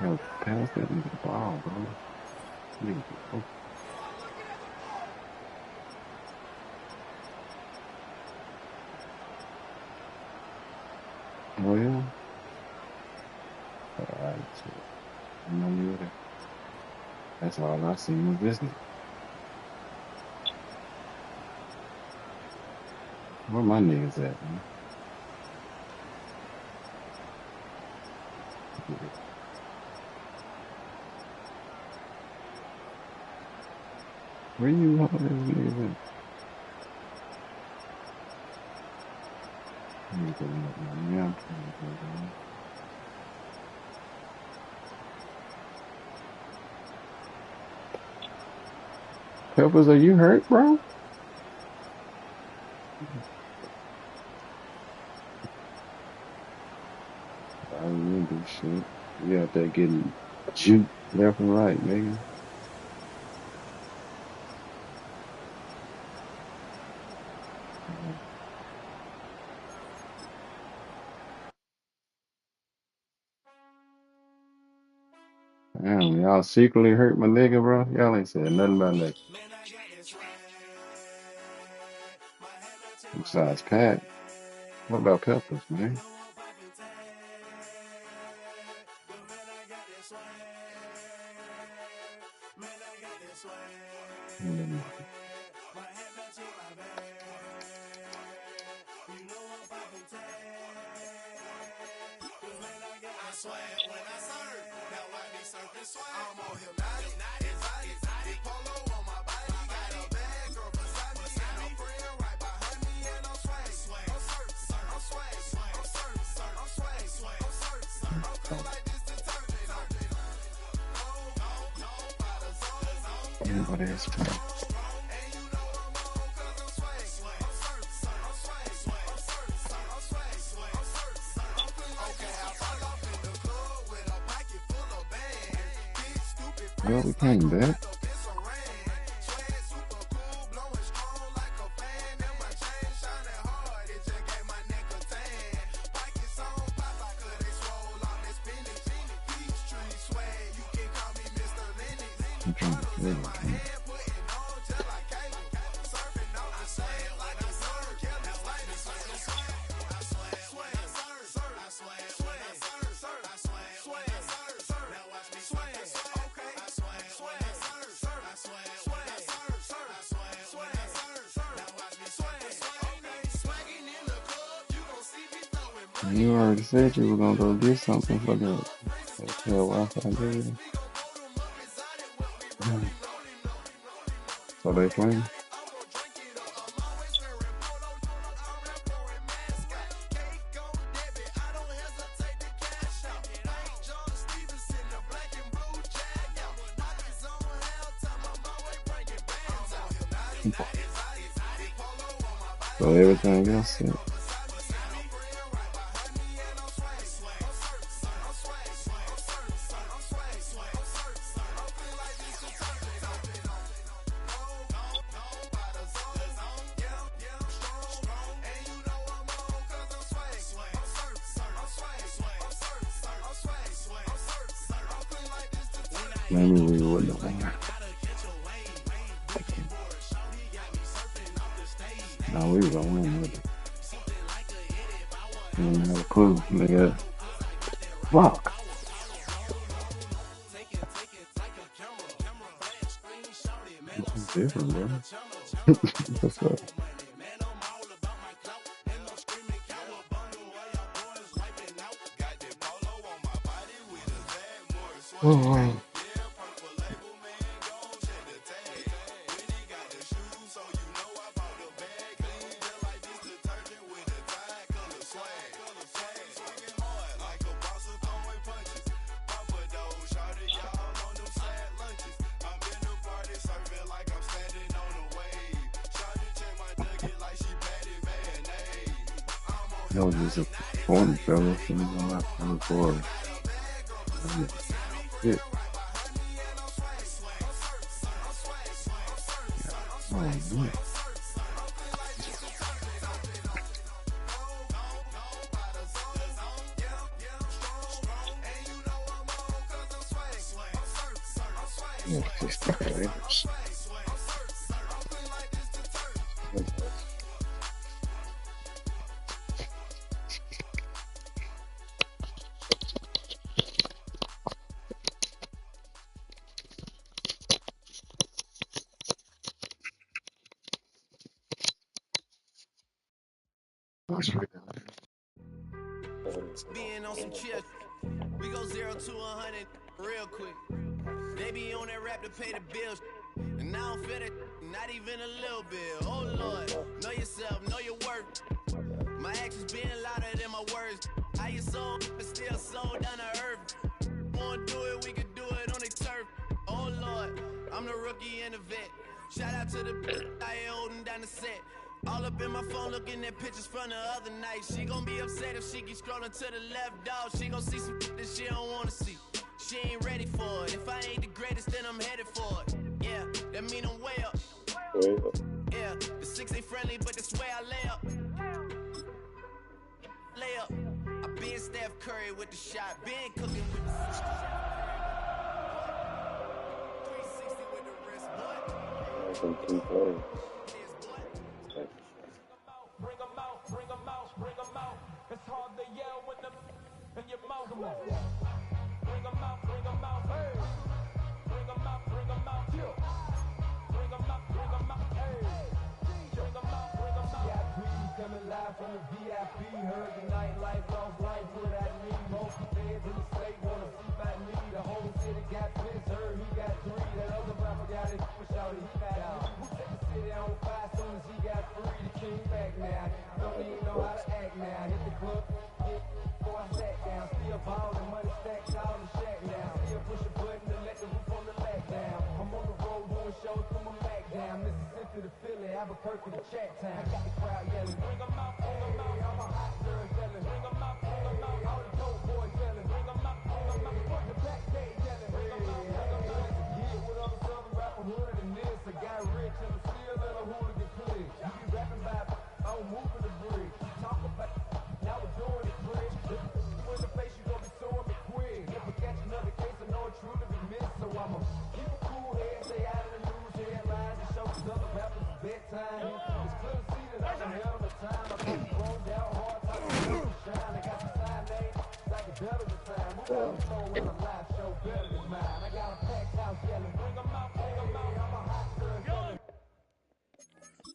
Yo, pass that nigga the ball, bro. Nigga, oh. Oh, yeah? Alright, so I know you were there. That's all I seen was this nigga. Where my niggas at, man? Where you all these niggas at? Yeah. Peppers, are you hurt, bro? I ain't do shit. We out there getting juked left and right, nigga. Damn, y'all secretly hurt my nigga, bro. Y'all ain't said nothing about that. Besides Pat, what about Peppers, man? Mm. What else? Well, we came back. I'm trying to figure it out. You already said you were gonna go get something for the hotel Wi-Fi dude. So they playing? So everything else set. Let me read what the one. No, we was gonna win with it. We didn't have a clue, nigga. Fuck. It's different, bro. What's up? Oh. That was just a point, fellas. I was bored. Shit. Oh, man. Yeah, just the Bengals. Being on some chill, we go 0 to 100 real quick. They be on that rap to pay the bills, and I don't feel it, not even a little bit. Oh Lord, know yourself, know your worth. My actions being louder than my words. How you sold, but still sold down to earth. Wanna do it, we could do it on the turf. Oh Lord, I'm the rookie and the vet. Shout out to the I ain't holding down the set. All up in my phone looking at pictures from the other night. She gon' be upset if she keeps scrolling to the left, dog. She gon' see some that she don't wanna see. She ain't ready for it. If I ain't the greatest, then I'm headed for it. Yeah, that mean I'm way up. Yeah, the 6 ain't friendly, but that's where I lay up. Lay up. I been Steph Curry with the shot. Been cooking with the 360 with the wrist, boy. Some key players. Bring them out, bring them out, bring them out. It's hard to yell when them in your mouth. Come on. Bring them out, bring them out. Hey. Bring them out, bring them out. Yeah. Bring them out, bring them out. Hey. Bring them out, bring them out. VIP coming live from the VIP. Heard the nightlife, lost life, what I need. Most fans in the state wanna see by me. The whole city got pissed, heard he got 3. That other rapper got it, push out, he got out. Who set the city on fire soon as he got 3? The king back now. Don't even know how to act now. Hit the club, before I sat down. Still ballin', money stacked out in the shack now. Still push a button to let the roof on the lag down. I'm on the road doing shows from my Mac down. Mississippi to Philly, Albuquerque to Chat Town. I got the crowd yelling, bring them out, bring them out. I'm a hot girl yelling, bring them out, bring them out. All the dope boys yelling, bring them out, bring them out. Front the back gate yelling, bring them out, bring them out. Yeah, with other southern rapper hooded than this. I got rich and I'm still in a hooligan clique. You be rapping about, I'm moving the bridge. Talk about, now we're doing it bridge. In the face, you gon' be suing me quick. If I catch another case, I know it's true to be missed. So I'ma keep a cool head, stay out of the news headlines, and show these other rappers it's bedtime. It's clear to see that I'm a hell of a time. I come thrown down hard, talking to shine. I got the sign name, like a better the time. Who else know when a live show better than mine? I got a packed house yelling, bring them out, bring them out. I'm a hot girl yelling.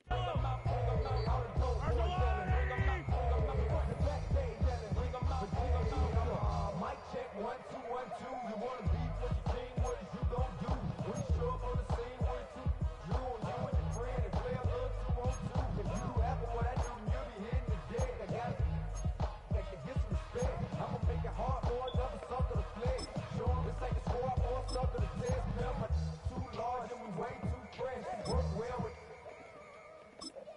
Bring them out, bring them out. All the dope boys yelling, bring them out, bring them out. Front the back gate yelling, bring them out, bring them out. Mic check, 1 2 1 2. You wanna beef with your king? What is you gon' do? When you show up on the scene, what is you? You and your friend and play a little 2 on 2. If you do after what I do, then you'll be hitting the deck. I gotta get some respect. I'ma make it hard for another sucker to flex. Show 'em this ain't the squad or a sucker to test. Smell my too large and we way too fresh. Work well with.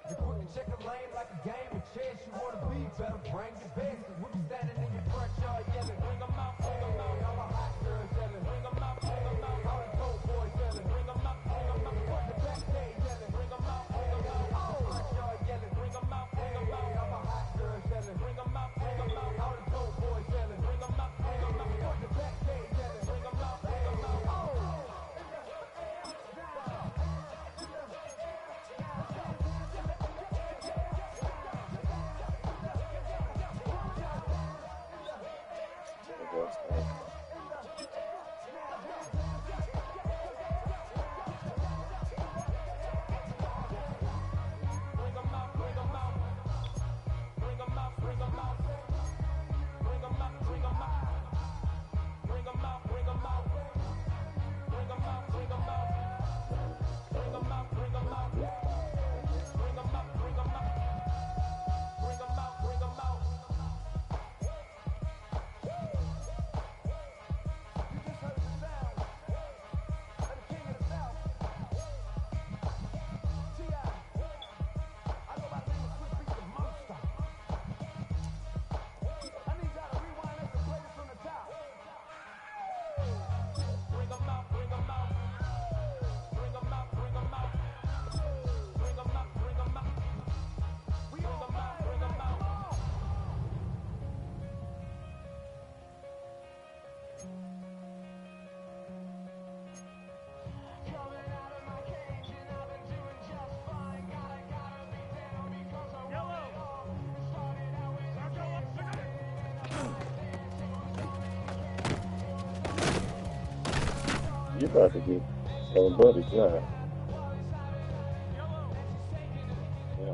You quick to check a lane like a game of chess. You wanna be better, bring your best. Cause we be standing in your front yard yelling, bring them out, bring them out. All my hot girls yelling, bring them out, bring them out. All the dope boys yelling, bring them out, bring them out. Front the back gate yelling, bring them out, bring them out. All the front yard yelling, bring them out, bring them out. All my hot girls yelling, bring them out, bring them out. All the dope boys yelling, bring them out, bring them out. Front the back gate yelling, bring them out, bring them out. You about to get so buddy job. Yeah.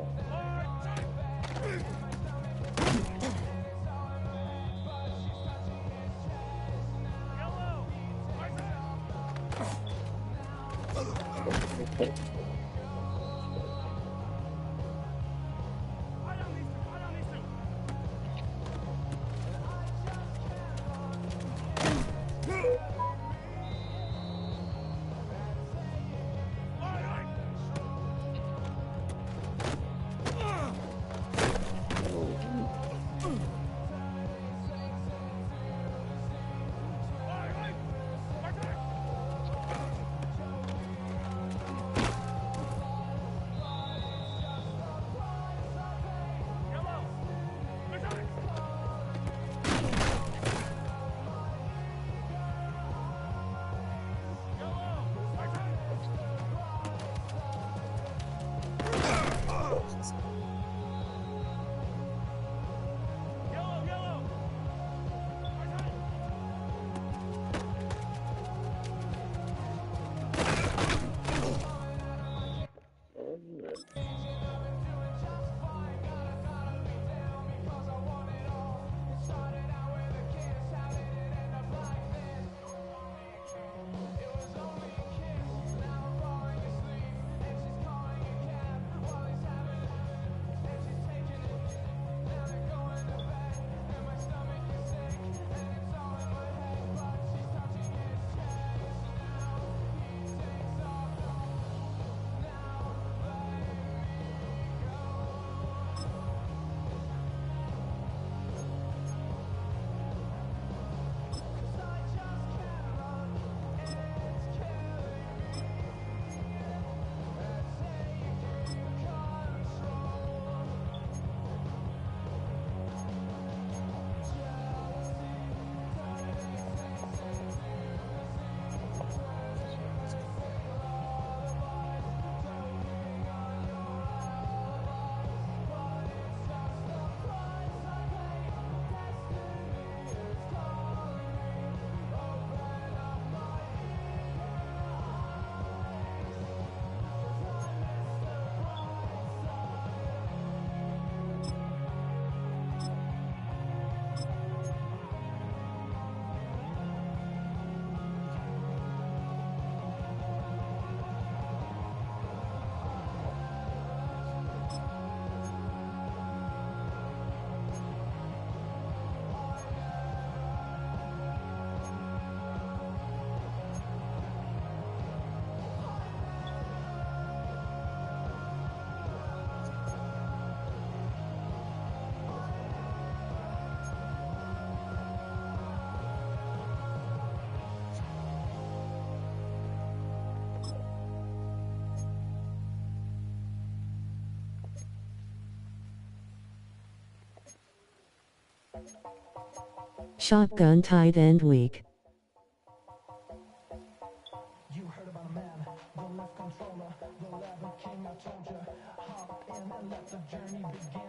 Shotgun tight end week. You heard about a man, the left controller, the 11 king, I told you. Hop in and let the journey begin.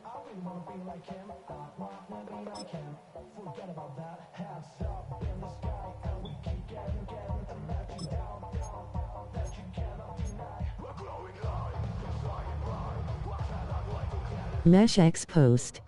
I really wanna be like him. Wanna be like him. Forget about that. Hands up in the sky, and we keep getting and let you down, that you cannot deny. We're glowing light, just like it bright. I cannot wait to get it. Mesh X post.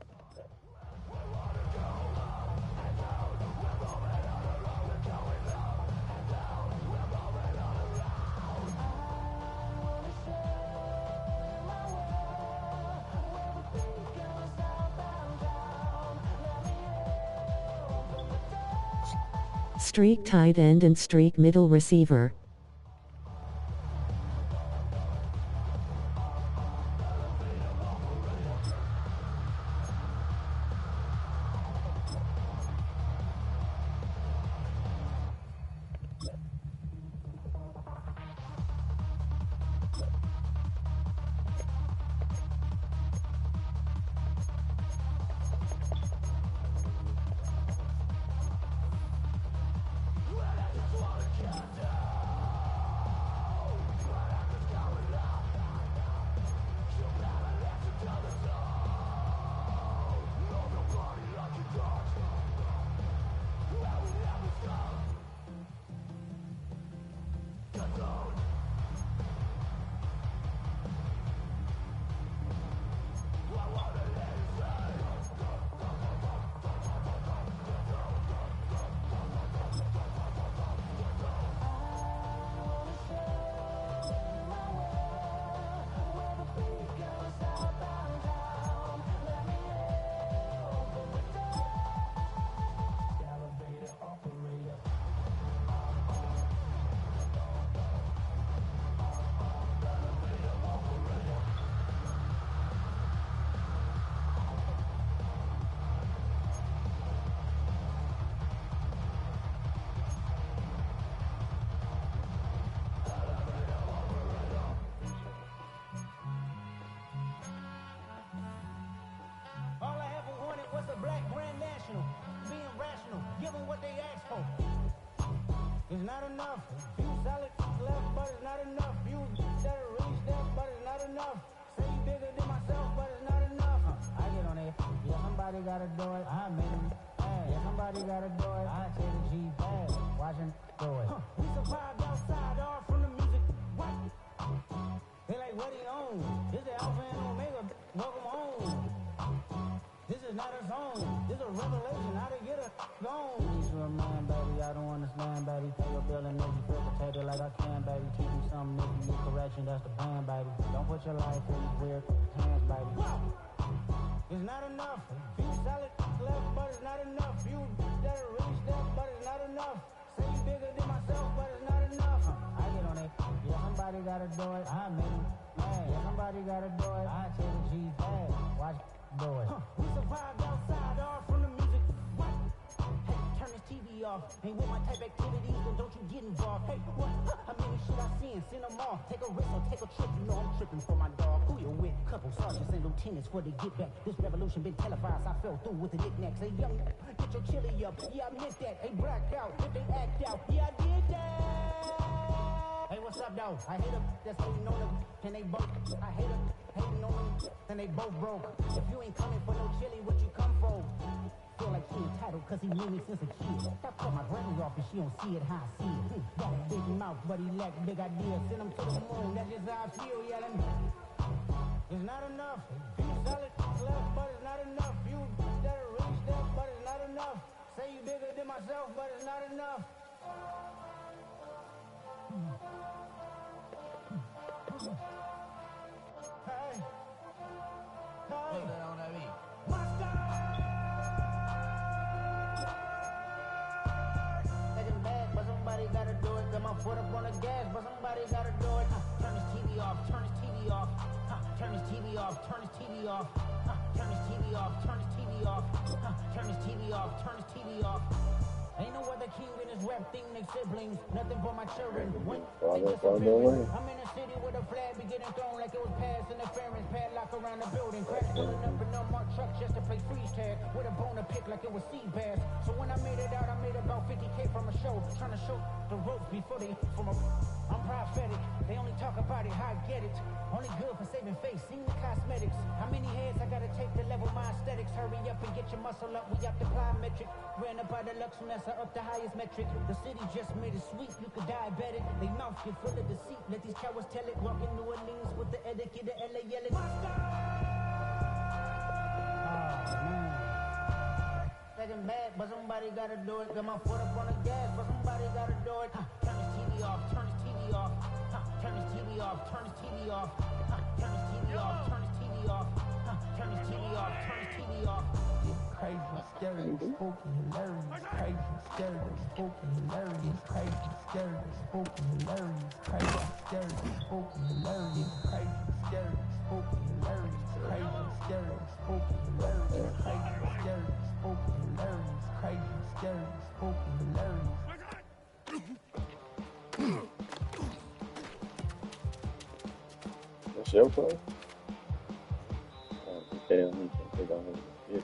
Streak tight end and streak middle receiver. It's not enough. You solid left, but it's not enough. You better reach that, but it's not enough. Say you bigger than myself, but it's not enough. I get on it. Yeah, somebody gotta do it. I made him. Yeah, somebody gotta do it. I take the G bad. Watching do it. We survived outside, all from the music. What? They like, what he on? This is Alpha and Omega. Welcome home. This is not a song. This is a revelation. How to get a gone. Need you a man, baby. I don't understand, baby. Pay your bill and make you feel protected like I can, baby. Teach me something, if you need correction. That's the plan, baby. Don't put your life in these weird hands, baby. It's not enough. You solid left, but it's not enough. You better reach that, but it's not enough. Say you bigger than myself, but it's not enough. I get on it. Yeah, somebody gotta do it. I made him. Yeah, somebody gotta do it. I take the G bad. Watch do it. We survived outside, all from the music. What? Hey, turn this TV off. Ain't with my type activities, then don't you get involved. Hey, what? How many shit I seen them all. Take a risk or take a trip, you know I'm tripping for my dog. Who you with? Couple sergeants and lieutenants for the get back. This revolution been televised, I fell through with the knickknacks. Hey, young, get your chili up. Yeah, I meant that. Hey, blacked out, if they act out. Yeah, I did that. Hey, what's up, though? I hate them, that's hating on them, and they both. I hate them, hating on them, and they both broke. If you ain't coming for no chili, what you come for? Feel like she entitled, cause he knew me since a kid. That cut my brain off and she don't see it how I see it. Got a big mouth, but he lack big ideas. Send him to the moon, that's just how I feel, yeah, it's not enough. You solid left, but it's not enough. You better reach that, but it's not enough. Say you bigger than myself, but it's not enough. Hey. Hey. Getting bad, but somebody gotta do it. Got my foot up on the gas, but somebody gotta do it. Turn this TV off, turn this TV off. Turn this TV off, turn this TV off. Turn this TV off, turn this TV off. Turn this TV off, turn this TV off. Ain't no other king in this rap thing, they siblings. Nothing but my children. When they disappearing. I'm in a city with a flag be getting thrown like it was past interference. Padlock around the building. Crash pulling up in a marked truck just to play freeze tag. With a bone to pick like it was sea bass. So when I made it out, I made about 50K from a show. Trying to show the ropes before they from a. I'm prophetic. They only talk about it, how I get it. Only good for saving face, seen the cosmetics. How many heads I gotta take to level my aesthetics? Hurry up and get your muscle up, we up the plyometric. Ran up by the Lux from that's up the highest metric. The city just made it sweet, you could diabetic. They mouth get full of deceit, let these cowards tell it. Walking New Orleans with the etiquette, the LA yelling. Getting bad, but somebody gotta do it. Got my foot up on the gas, but somebody gotta do it. Turn this TV off, turn this TV off. Turn this TV off, turn this TV off. Turn this TV off, turn this TV off. Turn this TV off, turn this TV off. Crazy, scary, spooky, hilarious. Crazy, scary, spooky, hilarious. Crazy, scary, spooky, hilarious. Crazy, scary, spooky, hilarious. Crazy, scary, spooky, hilarious. Crazy, scary, spooky, hilarious. Crazy, scary, spooky, hilarious. Crazy, scary, spooky, hilarious. That's your play? They don't have it. Yeah.